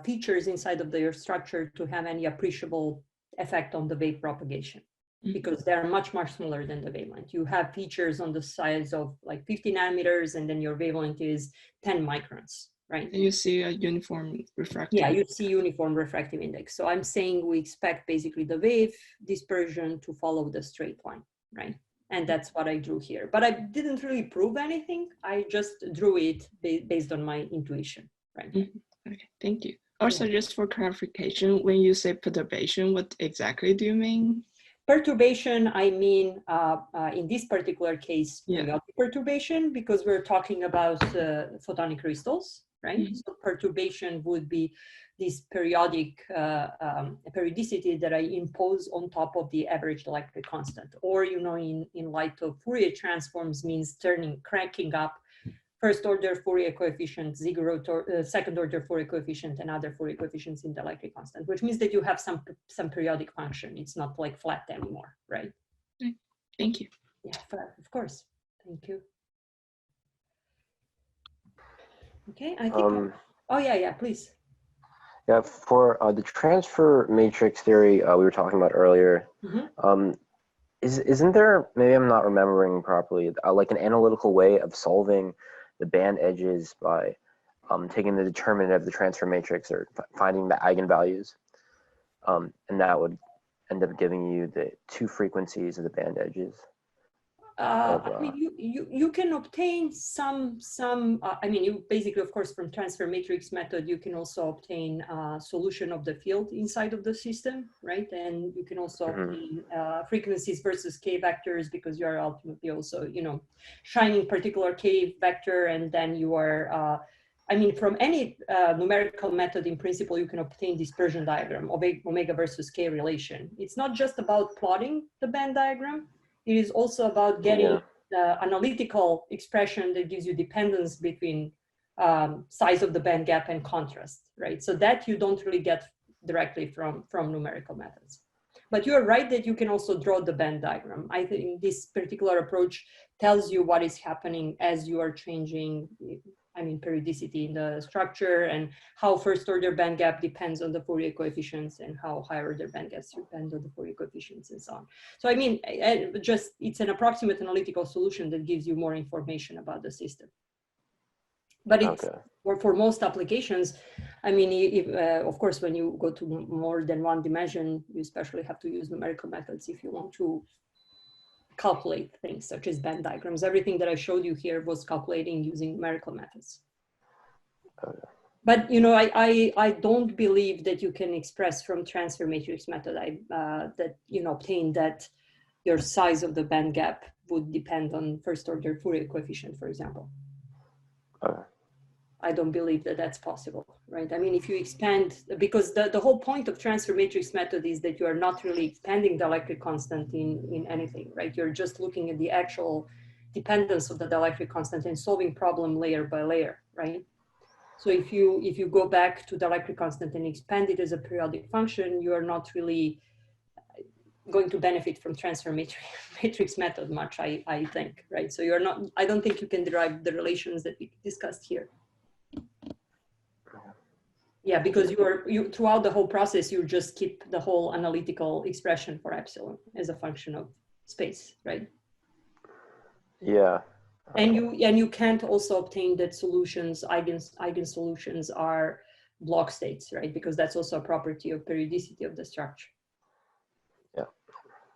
features inside of your structure to have any appreciable effect on the wave propagation, because they're much, much smaller than the wavelength. You have features on the size of like 50 nanometers, and then your wavelength is 10 microns, right? And you see a uniform refractive. Yeah, you see uniform refractive index. So I'm saying we expect basically the wave dispersion to follow the straight line, right? And that's what I drew here. But I didn't really prove anything. I just drew it based on my intuition, right? Okay, thank you. Also, just for clarification, when you say perturbation, what exactly do you mean? Perturbation, I mean, in this particular case, periodic perturbation, because we're talking about photonic crystals, right? So perturbation would be this periodic periodicity that I impose on top of the average dielectric constant, or, you know, in light of Fourier transforms means cranking up first order Fourier coefficient, second order Fourier coefficient, and other Fourier coefficients in the dielectric constant, which means that you have some periodic function. It's not like flat anymore, right? Thank you. Yeah, of course. Thank you. Okay, I think. Oh yeah, please. Yeah, for the transfer matrix theory we were talking about earlier, isn't there, maybe I'm not remembering properly, like an analytical way of solving the band edges by taking the determinant of the transfer matrix or finding the eigenvalues, and that would end up giving you the two frequencies of the band edges? I mean, you can obtain some I mean, you basically, of course, from transfer matrix method, you can also obtain solution of the field inside of the system, right? And you can also obtain frequencies versus k vectors, because you are ultimately also, you know, shining particular k vector, and then you are, I mean, from any numerical method, in principle, you can obtain dispersion diagram of omega versus k relation. It's not just about plotting the band diagram. It is also about getting the analytical expression that gives you dependence between size of the band gap and contrast, right? So that you don't really get directly from numerical methods. But you're right that you can also draw the band diagram. I think this particular approach tells you what is happening as you are changing, I mean, periodicity in the structure, and how first order band gap depends on the Fourier coefficients, and how higher order band gaps depend on the Fourier coefficients, and so on. So I mean, it's an approximate analytical solution that gives you more information about the system. But it's for most applications, I mean, of course, when you go to more than one dimension, you especially have to use numerical methods if you want to calculate things such as band diagrams. Everything that I showed you here was calculating using numerical methods. But, you know, I don't believe that you can express from transfer matrix method that, you know, obtain that your size of the band gap would depend on first order Fourier coefficient, for example. I don't believe that that's possible, right? I mean, if you expand, because the whole point of transfer matrix method is that you are not really expanding the dielectric constant in anything, right? You're just looking at the actual dependence of the dielectric constant and solving problem layer by layer, right? So if you go back to dielectric constant and expand it as a periodic function, you are not really going to benefit from transfer matrix method much, I think, right? So you're not, I don't think you can derive the relations that we discussed here. Yeah, because you throughout the whole process, you just keep the whole analytical expression for epsilon as a function of space, right? Yeah. And you can't also obtain that solutions, eigen solutions are block states, right? Because that's also a property of periodicity of the structure. Yeah.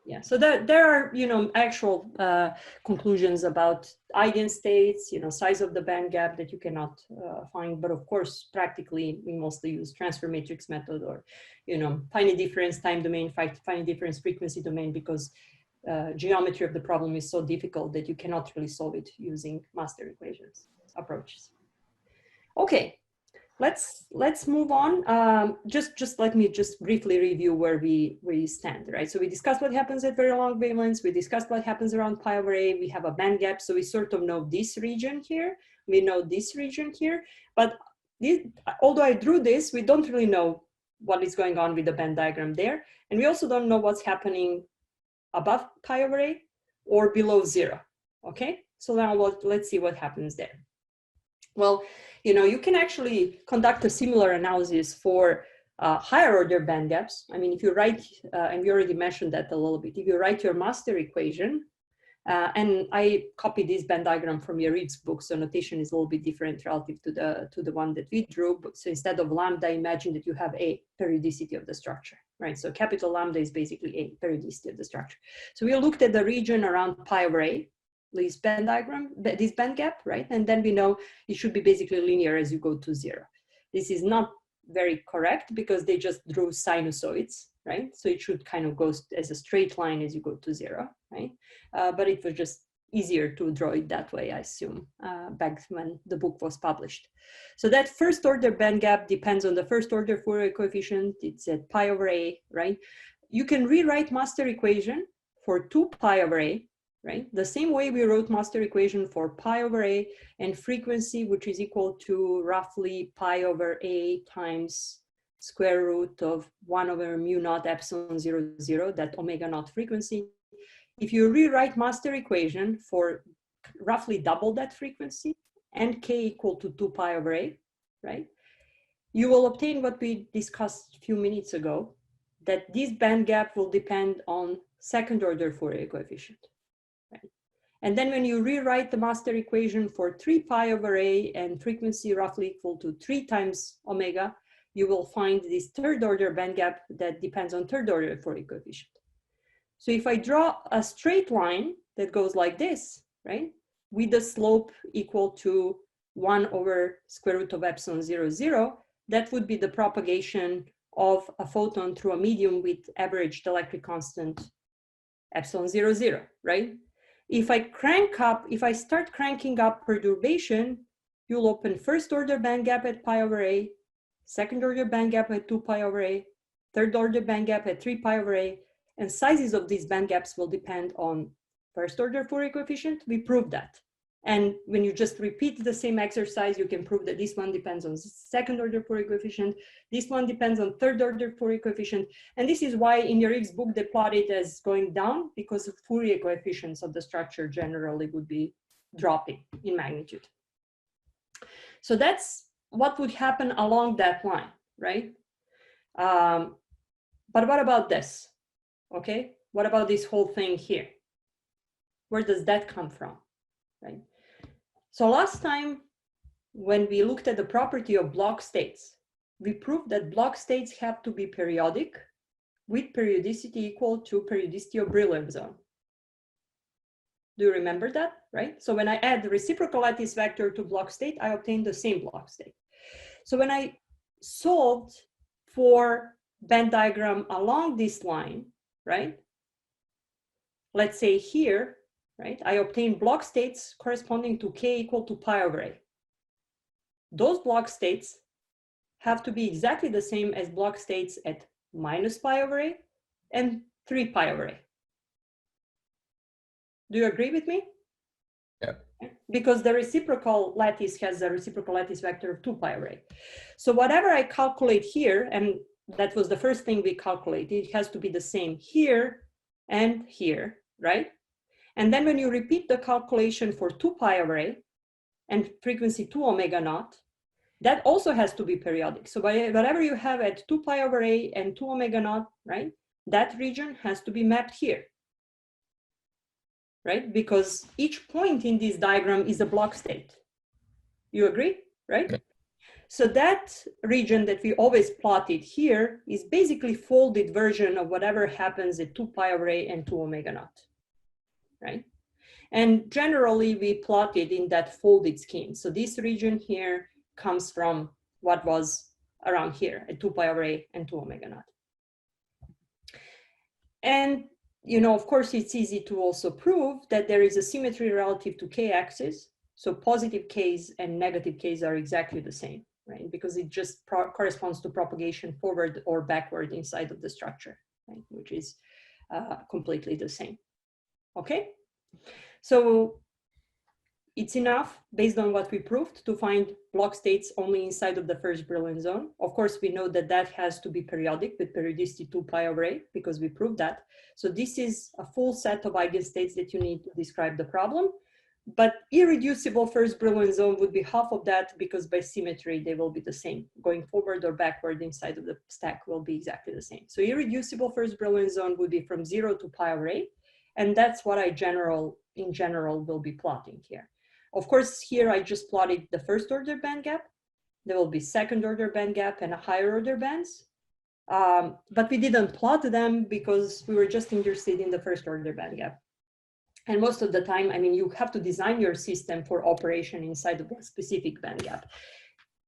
Yeah, so there are, you know, actual conclusions about eigenstates, you know, size of the band gap that you cannot find, but of course, practically, we mostly use transfer matrix method or, you know, finite difference time domain, finite difference frequency domain, because geometry of the problem is so difficult that you cannot really solve it using master equations approaches. Okay. Let's move on. Just let me just briefly review where we stand, right? So we discussed what happens at very long wavelengths. We discussed what happens around pi over a. We have a band gap, so we sort of know this region here. We know this region here, but although I drew this, we don't really know what is going on with the band diagram there, and we also don't know what's happening above pi over a or below 0. Okay, so now let's see what happens there. Well, you know, you can actually conduct a similar analysis for higher order band gaps. I mean, if you write, and we already mentioned that a little bit, if you write your master equation, and I copied this band diagram from Yariv's book, so notation is a little bit different relative to the one that we drew. But so instead of lambda, imagine that you have a periodicity of the structure, right? So capital lambda is basically a periodicity of the structure. So we looked at the region around pi over a, this band diagram, this band gap, right? And then we know it should be basically linear as you go to 0. This is not very correct because they just drew sinusoids, right? So it should kind of go as a straight line as you go to 0, right? But it was just easier to draw it that way, I assume, back when the book was published. So that first order band gap depends on the first order Fourier coefficient. It's at pi over a, right? You can rewrite master equation for 2 pi over a, right? The same way we wrote master equation for pi over a and frequency, which is equal to roughly pi over a times square root of 1 over mu naught epsilon 0, 0, that omega naught frequency. If you rewrite master equation for roughly double that frequency and k equal to 2 pi over a, right? You will obtain what we discussed a few minutes ago, that this band gap will depend on second order Fourier coefficient. And then when you rewrite the master equation for 3 pi over a and frequency roughly equal to 3 times omega, you will find this third order band gap that depends on third order Fourier coefficient. So if I draw a straight line that goes like this, right, with the slope equal to 1 over square root of epsilon 0, 0, that would be the propagation of a photon through a medium with averaged electric constant epsilon 0, 0, right? If I start cranking up perturbation, you'll open first order band gap at pi over a, second order band gap at 2 pi over a, third order band gap at 3 pi over a, and sizes of these band gaps will depend on first order Fourier coefficient. We proved that. And when you just repeat the same exercise, you can prove that this one depends on second order Fourier coefficient. This one depends on third order Fourier coefficient. And this is why in Yariv's book, they plot it as going down because the Fourier coefficients of the structure generally would be dropping in magnitude. So that's what would happen along that line, right? But what about this? Okay, what about this whole thing here? Where does that come from, right? So last time, when we looked at the property of block states, we proved that block states have to be periodic with periodicity equal to periodicity of Brillouin zone. Do you remember that, right? So when I add the reciprocal lattice vector to block state, I obtain the same block state. So when I solved for band diagram along this line, right? Let's say here, right? I obtain block states corresponding to k equal to pi over a. Those block states have to be exactly the same as block states at minus pi over a and 3 pi over a. Do you agree with me? Yeah. Because the reciprocal lattice has a reciprocal lattice vector of 2 pi over a. So whatever I calculate here, and that was the first thing we calculated, it has to be the same here and here, right? And then when you repeat the calculation for 2 pi array and frequency 2 omega naught, that also has to be periodic. So whatever you have at 2 pi array and 2 omega naught, right? That region has to be mapped here, right? Because each point in this diagram is a block state. You agree, right? Yeah. So that region that we always plotted here is basically folded version of whatever happens at 2 pi array and 2 omega naught, right? And generally we plotted in that folded scheme. So this region here comes from what was around here at 2 pi array and 2 omega naught. And, you know, of course, it's easy to also prove that there is a symmetry relative to k-axis. So positive k's and negative k's are exactly the same, right? Because it just corresponds to propagation forward or backward inside of the structure, right? Which is completely the same. Okay, so it's enough based on what we proved to find block states only inside of the first Brillouin zone. Of course, we know that that has to be periodic with periodicity 2 pi array because we proved that. So this is a full set of eigenstates that you need to describe the problem. But irreducible first Brillouin zone would be half of that because by symmetry, they will be the same. Going forward or backward inside of the stack will be exactly the same. So irreducible first Brillouin zone would be from 0 to pi array. And that's what I in general will be plotting here. Of course, here I just plotted the first order band gap. There will be second order band gap and a higher order bands. But we didn't plot them because we were just interested in the first order band gap. And most of the time, I mean, you have to design your system for operation inside of a specific band gap.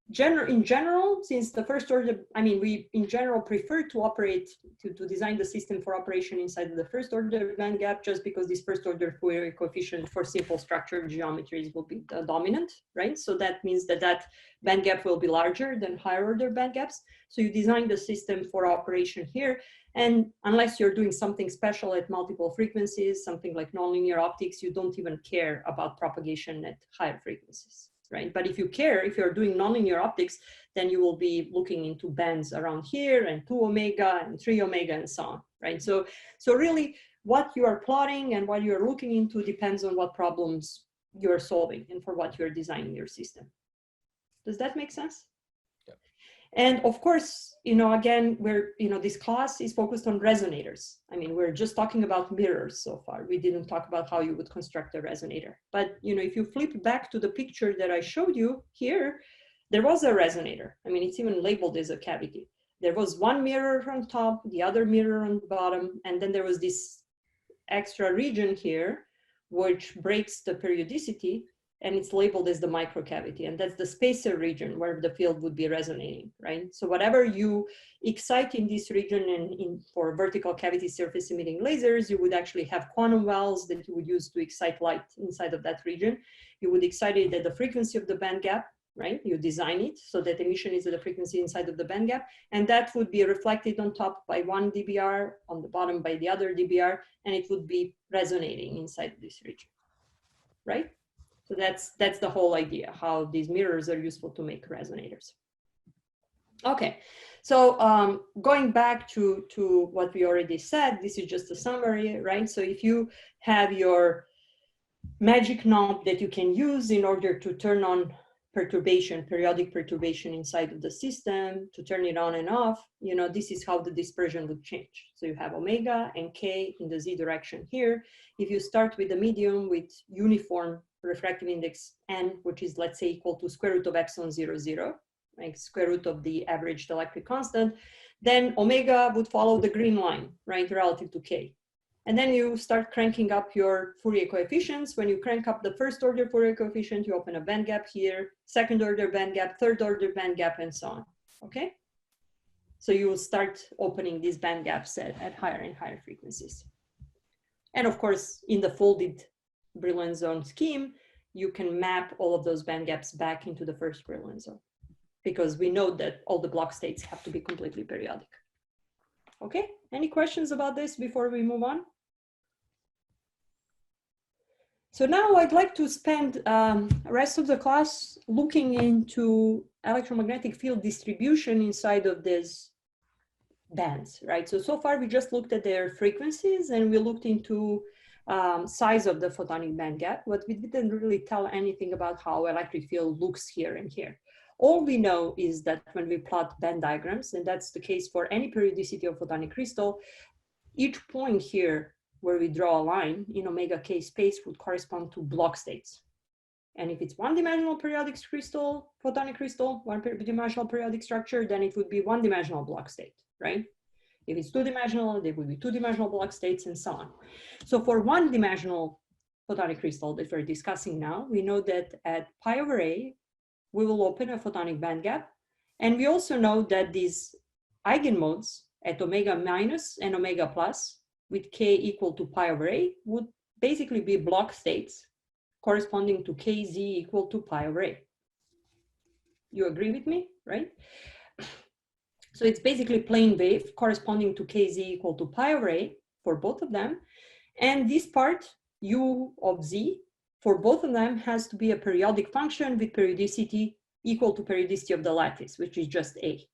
In general, since the first order, I mean, we in general prefer to operate, to design the system for operation inside of the first order band gap, just because this first order Fourier coefficient for simple structured geometries will be the dominant, right? So that means that that band gap will be larger than higher order band gaps. So you design the system for operation here. And unless you're doing something special at multiple frequencies, something like nonlinear optics, you don't even care about propagation at higher frequencies, right? But if you care, if you're doing nonlinear optics, then you will be looking into bands around here and 2 omega and 3 omega and so on, right? So really what you are plotting and what you're looking into depends on what problems you're solving and for what you're designing your system. Does that make sense? And of course, you know, again, this class is focused on resonators. I mean, we're just talking about mirrors so far. We didn't talk about how you would construct a resonator. But, you know, if you flip back to the picture that I showed you here, there was a resonator. I mean, it's even labeled as a cavity. There was one mirror on top, the other mirror on the bottom, and then there was this extra region here, which breaks the periodicity. And it's labeled as the microcavity, and that's the spacer region where the field would be resonating, right? So whatever you excite in this region and for vertical cavity surface emitting lasers, you would actually have quantum wells that you would use to excite light inside of that region. You would excite it at the frequency of the band gap, right? You design it so that emission is at the frequency inside of the band gap, and that would be reflected on top by one DBR, on the bottom by the other DBR, and it would be resonating inside this region, right? So that's the whole idea, how these mirrors are useful to make resonators. Okay, so going back to what we already said, this is just a summary, right? So if you have your magic knob that you can use in order to turn on perturbation, periodic perturbation inside of the system, to turn it on and off, you know, this is how the dispersion would change. So you have omega and k in the z direction here. If you start with the medium with uniform refractive index n, which is, let's say, equal to square root of epsilon 0, 0, like square root of the averaged electric constant, then omega would follow the green line, right, relative to k. And then you start cranking up your Fourier coefficients. When you crank up the first order Fourier coefficient, you open a band gap here, second order band gap, third order band gap, and so on, okay? So you will start opening these band gaps at higher and higher frequencies. And of course, in the folded Brillouin zone scheme, you can map all of those band gaps back into the first Brillouin zone, because we know that all the block states have to be completely periodic. Okay, any questions about this before we move on? So now I'd like to spend the rest of the class looking into electromagnetic field distribution inside of this bands, right? So far we just looked at their frequencies and we looked into size of the photonic band gap, but we didn't really tell anything about how electric field looks here and here. All we know is that when we plot band diagrams, and that's the case for any periodicity of photonic crystal, each point here where we draw a line in omega k space would correspond to block states. And if it's one-dimensional periodic crystal, photonic crystal, one-dimensional periodic structure, then it would be one-dimensional block state, right? If it's two-dimensional, there would be two-dimensional block states and so on. So for one-dimensional photonic crystal that we're discussing now, we know that at pi over a, we will open a photonic band gap. And we also know that these eigenmodes at omega minus and omega plus with k equal to pi over a would basically be block states corresponding to kz equal to pi over a. You agree with me, right? So it's basically plane wave corresponding to kz equal to pi over a for both of them. And this part, u of z, for both of them has to be a periodic function with periodicity equal to periodicity of the lattice, which is just a.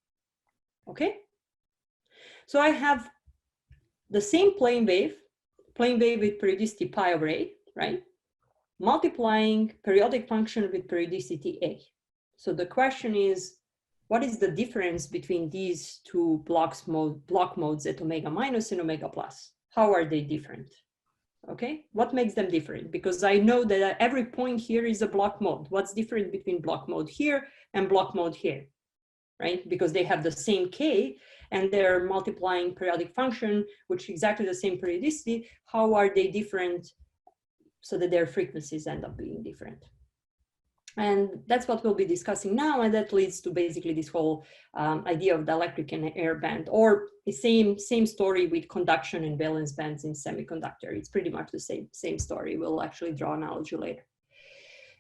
Okay? So I have the same plane wave with periodicity pi over a, right? Multiplying periodic function with periodicity a. So the question is, what is the difference between these two block modes at omega minus and omega plus? How are they different? Okay, what makes them different? Because I know that every point here is a block mode. What's different between block mode here and block mode here, right? Because they have the same k and they're multiplying periodic function, which is exactly the same periodicity. How are they different so that their frequencies end up being different? And that's what we'll be discussing now. And that leads to basically this whole idea of the electric and air band, or the same story with conduction and valence bands in semiconductor. It's pretty much the same story. We'll actually draw an analogy later.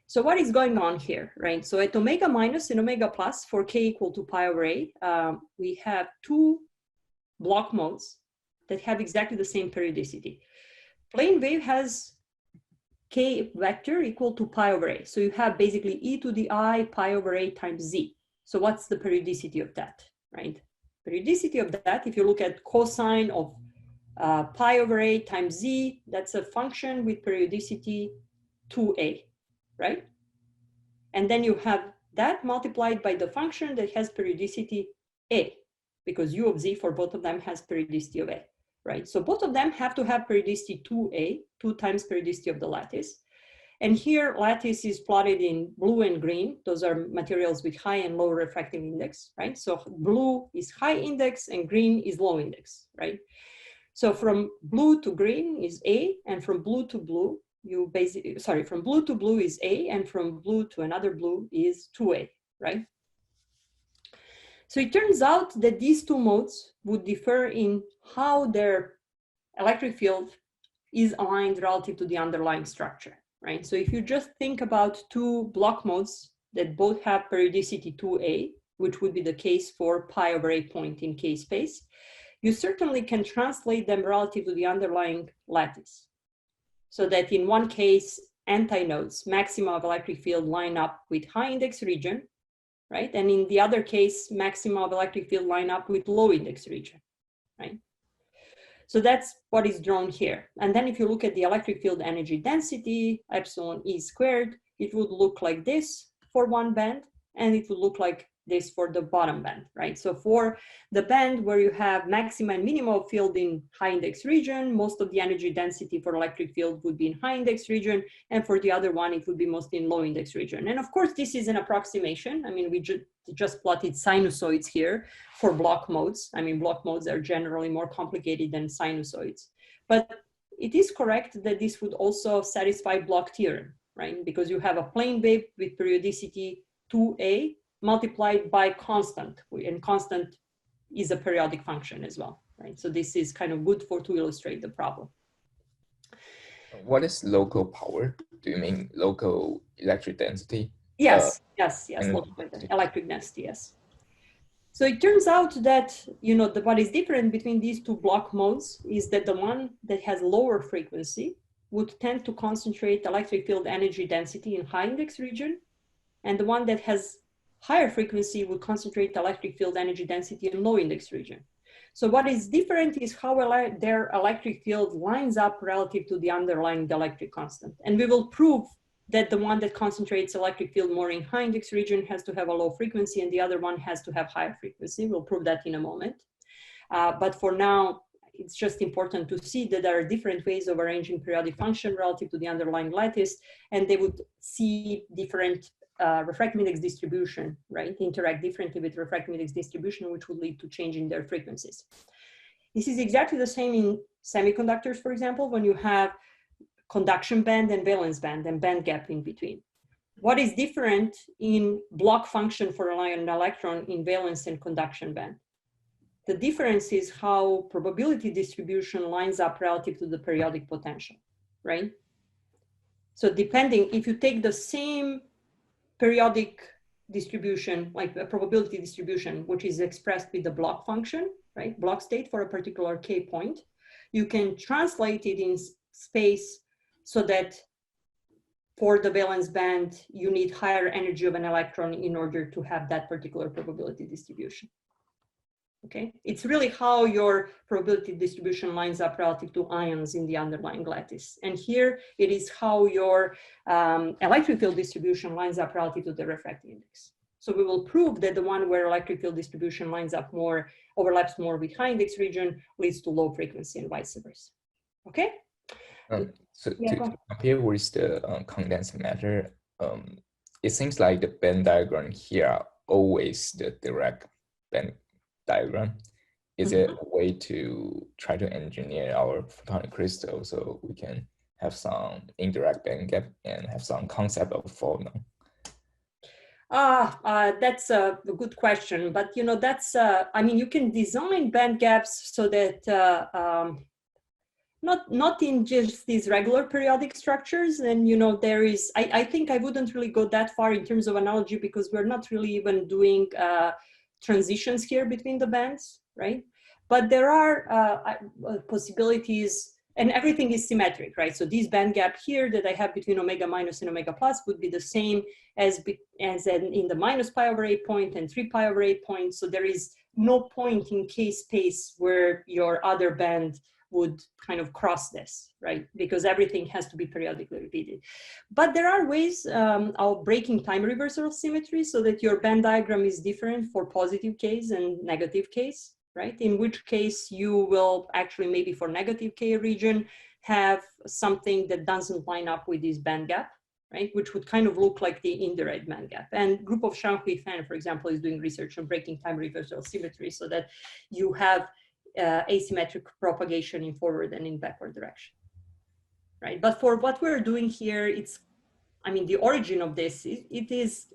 So what is going on here, right? So at omega minus and omega plus for k equal to pi over a, we have two block modes that have exactly the same periodicity. Plane wave has k vector equal to pi over a. So you have basically e to the I pi over a times z. So what's the periodicity of that, right? Periodicity of that, if you look at cosine of pi over a times z, that's a function with periodicity 2a, right? And then you have that multiplied by the function that has periodicity a, because u of z for both of them has periodicity of a. Right, so both of them have to have periodicity 2a, 2 times periodicity of the lattice. And here lattice is plotted in blue and green. Those are materials with high and low refractive index, right? So blue is high index and green is low index, right? So from blue to green is a, and from blue to blue, from blue to blue is a, and from blue to another blue is 2a, right? So it turns out that these two modes would differ in how their electric field is aligned relative to the underlying structure, right? So if you just think about two block modes that both have periodicity 2a, which would be the case for pi over a point in k space, you certainly can translate them relative to the underlying lattice. So that in one case, antinodes, maxima of electric field, line up with high index region, right? And in the other case, maxima of electric field line up with low index region, right? So that's what is drawn here. And then if you look at the electric field energy density, epsilon E squared, it would look like this for one band, and it would look like this for the bottom band, right? So for the band where you have maxima and minima of field in high index region, most of the energy density for electric field would be in high index region, and for the other one, it would be mostly in low index region. And of course, this is an approximation. I mean, we just plotted sinusoids here for block modes. I mean, block modes are generally more complicated than sinusoids, but it is correct that this would also satisfy block theorem, right? Because you have a plane wave with periodicity 2a, multiplied by constant, and constant is a periodic function as well, right? So this is kind of good to illustrate the problem. What is local power? Do you mean local electric density? Yes, yes, local electric density, yes. So it turns out that, you know, what is different between these two block modes is that the one that has lower frequency would tend to concentrate electric field energy density in high index region, and the one that has higher frequency would concentrate electric field energy density in low index region. So what is different is how their electric field lines up relative to the underlying dielectric constant. And we will prove that the one that concentrates electric field more in high index region has to have a low frequency and the other one has to have higher frequency. We'll prove that in a moment. But for now, it's just important to see that there are different ways of arranging periodic function relative to the underlying lattice, and they would see different refractive index distribution, right? Interact differently with refractive index distribution, which would lead to changing their frequencies. This is exactly the same in semiconductors, for example, when you have conduction band and valence band and band gap in between. What is different in block function for an electron in valence and conduction band? The difference is how probability distribution lines up relative to the periodic potential, right? So depending, if you take the same periodic distribution, like a probability distribution, which is expressed with the block function, right? Block state for a particular K point, you can translate it in space so that for the valence band, you need higher energy of an electron in order to have that particular probability distribution. Okay, it's really how your probability distribution lines up relative to ions in the underlying lattice. And here it is how your electric field distribution lines up relative to the refractive index. So we will prove that the one where electric field distribution lines up more, overlaps more with high index region leads to low frequency and vice versa. Okay? So to compare with the condensed matter, it seems like the band diagram here are always the direct band diagram. Is it a way to try to engineer our photonic crystal so we can have some indirect band gap and have some concept of phonon? That's a good question, but you know, that's I mean, you can design band gaps so that not in just these regular periodic structures. And you know, there is, I think I wouldn't really go that far in terms of analogy because we're not really even doing transitions here between the bands, right? But there are possibilities, and everything is symmetric, right? So this band gap here that I have between omega minus and omega plus would be the same as in the minus pi over 8 point and 3 pi over 8 point. So there is no point in K space where your other band would kind of cross this, right? Because everything has to be periodically repeated. But there are ways of breaking time reversal symmetry so that your band diagram is different for positive case and negative case, right? In which case you will actually maybe for negative K region have something that doesn't line up with this band gap, right? Which would kind of look like the indirect band gap. And group of Shanhui Fan, for example, is doing research on breaking time reversal symmetry so that you have asymmetric propagation in forward and in backward direction, right? But for what we're doing here, it's, I mean, the origin of this, it's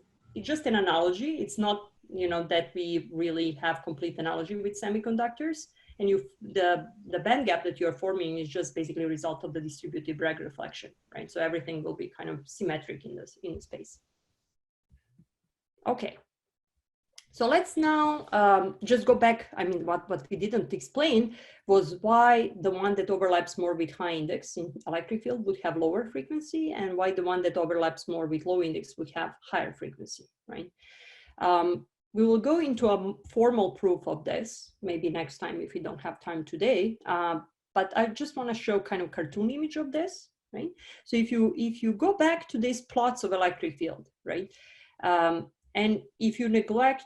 just an analogy. It's not, you know, that we really have complete analogy with semiconductors. And the band gap that you're forming is just basically a result of the distributive Bragg reflection, right? So everything will be kind of symmetric in space. Okay. So let's now just go back. I mean, what we didn't explain was why the one that overlaps more with high index in electric field would have lower frequency and why the one that overlaps more with low index would have higher frequency, right? We will go into a formal proof of this, maybe next time if we don't have time today. But I just want to show kind of cartoon image of this, right? So if you go back to these plots of electric field, right? And if you neglect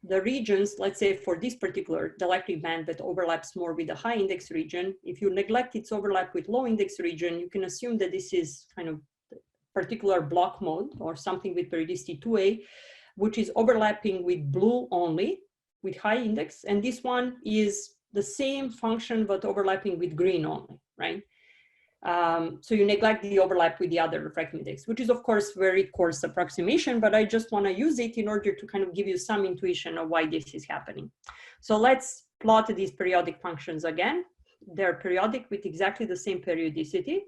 the regions, let's say for this particular dielectric band that overlaps more with the high index region, if you neglect its overlap with low index region, you can assume that this is kind of particular block mode or something with periodicity 2A, which is overlapping with blue only, with high index. And this one is the same function, but overlapping with green only, right? So you neglect the overlap with the other refractive index, which is of course very coarse approximation, but I just want to use it in order to kind of give you some intuition of why this is happening. So let's plot these periodic functions again. They're periodic with exactly the same periodicity,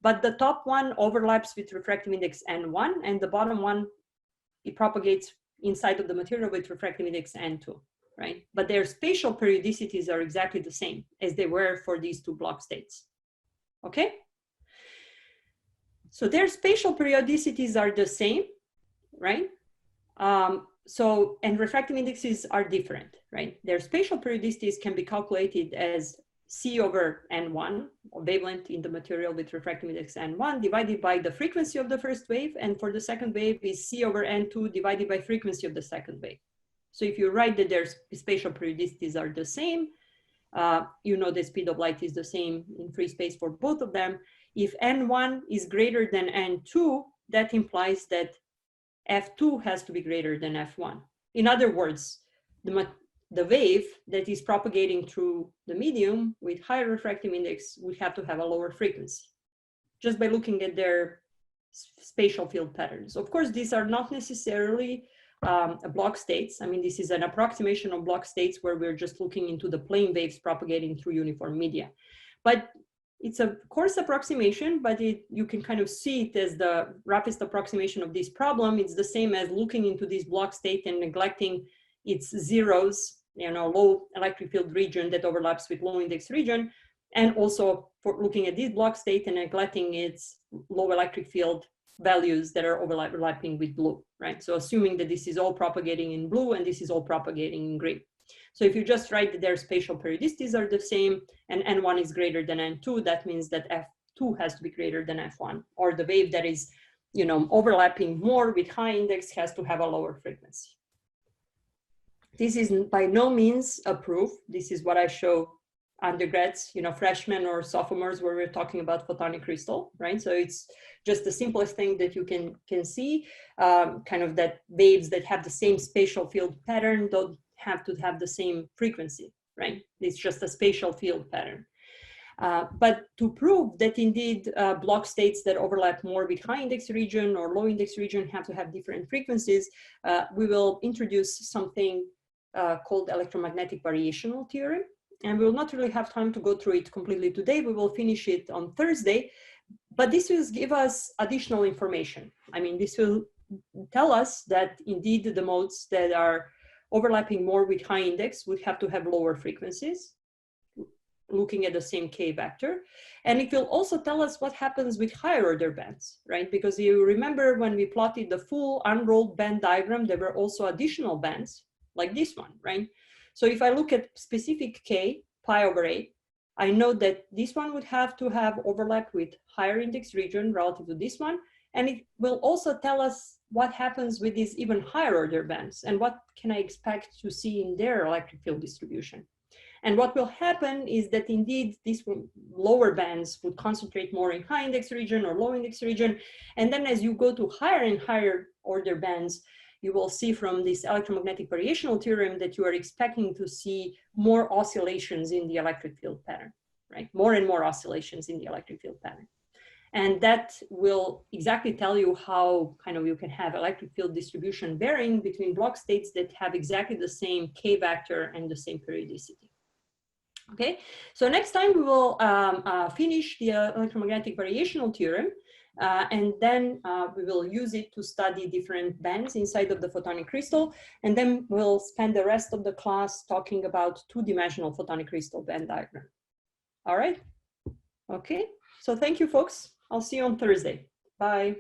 but the top one overlaps with refractive index N1 and the bottom one, it propagates inside of the material with refractive index N2, right? But their spatial periodicities are exactly the same as they were for these two block states. Okay, so their spatial periodicities are the same, right? and refractive indexes are different, right? Their spatial periodicities can be calculated as C over N1, wavelength in the material with refractive index N1, divided by the frequency of the first wave. And for the second wave is C over N2 divided by frequency of the second wave. So if you write that their spatial periodicities are the same, you know the speed of light is the same in free space for both of them. If N1 is greater than N2, that implies that F2 has to be greater than F1. In other words, the wave that is propagating through the medium with higher refractive index would have to have a lower frequency, just by looking at their spatial field patterns. Of course, these are not necessarily block states. I mean, this is an approximation of block states where we're just looking into the plane waves propagating through uniform media. But it's a coarse approximation, but you can kind of see it as the roughest approximation of this problem. It's the same as looking into this block state and neglecting its zeros, low electric field region that overlaps with low index region, and also for looking at this block state and neglecting its low electric field values that are overlapping with blue, right? So assuming that this is all propagating in blue and this is all propagating in green. So if you just write that their spatial periodicities are the same and N1 is greater than N2, that means that F2 has to be greater than F1, or the wave that is, overlapping more with high index has to have a lower frequency. This is by no means a proof. This is what I show undergrads, freshmen or sophomores, where we're talking about photonic crystal, right? So it's just the simplest thing that you can see, kind of that waves that have the same spatial field pattern don't have to have the same frequency, right? It's just a spatial field pattern. But to prove that indeed block states that overlap more with high index region or low index region have to have different frequencies, we will introduce something called electromagnetic variational theorem. And we will not really have time to go through it completely today. We will finish it on Thursday, but this will give us additional information. I mean, this will tell us that indeed the modes that are overlapping more with high index would have to have lower frequencies, looking at the same K vector. And it will also tell us what happens with higher order bands, right? Because you remember when we plotted the full unrolled band diagram, there were also additional bands like this one, right? So if I look at specific K, pi over 8, I know that this one would have to have overlap with higher index region relative to this one. And it will also tell us what happens with these even higher order bands and what can I expect to see in their electric field distribution. And what will happen is that indeed these lower bands would concentrate more in high index region or low index region. And then as you go to higher and higher order bands, you will see from this electromagnetic variational theorem that you are expecting to see more oscillations in the electric field pattern, right? More and more oscillations in the electric field pattern. And that will exactly tell you how kind of you can have electric field distribution varying between block states that have exactly the same K vector and the same periodicity. Okay, so next time we will finish the electromagnetic variational theorem. And then we will use it to study different bands inside of the photonic crystal. And then we'll spend the rest of the class talking about two-dimensional photonic crystal band diagram. All right. Okay. So thank you, folks. I'll see you on Thursday. Bye.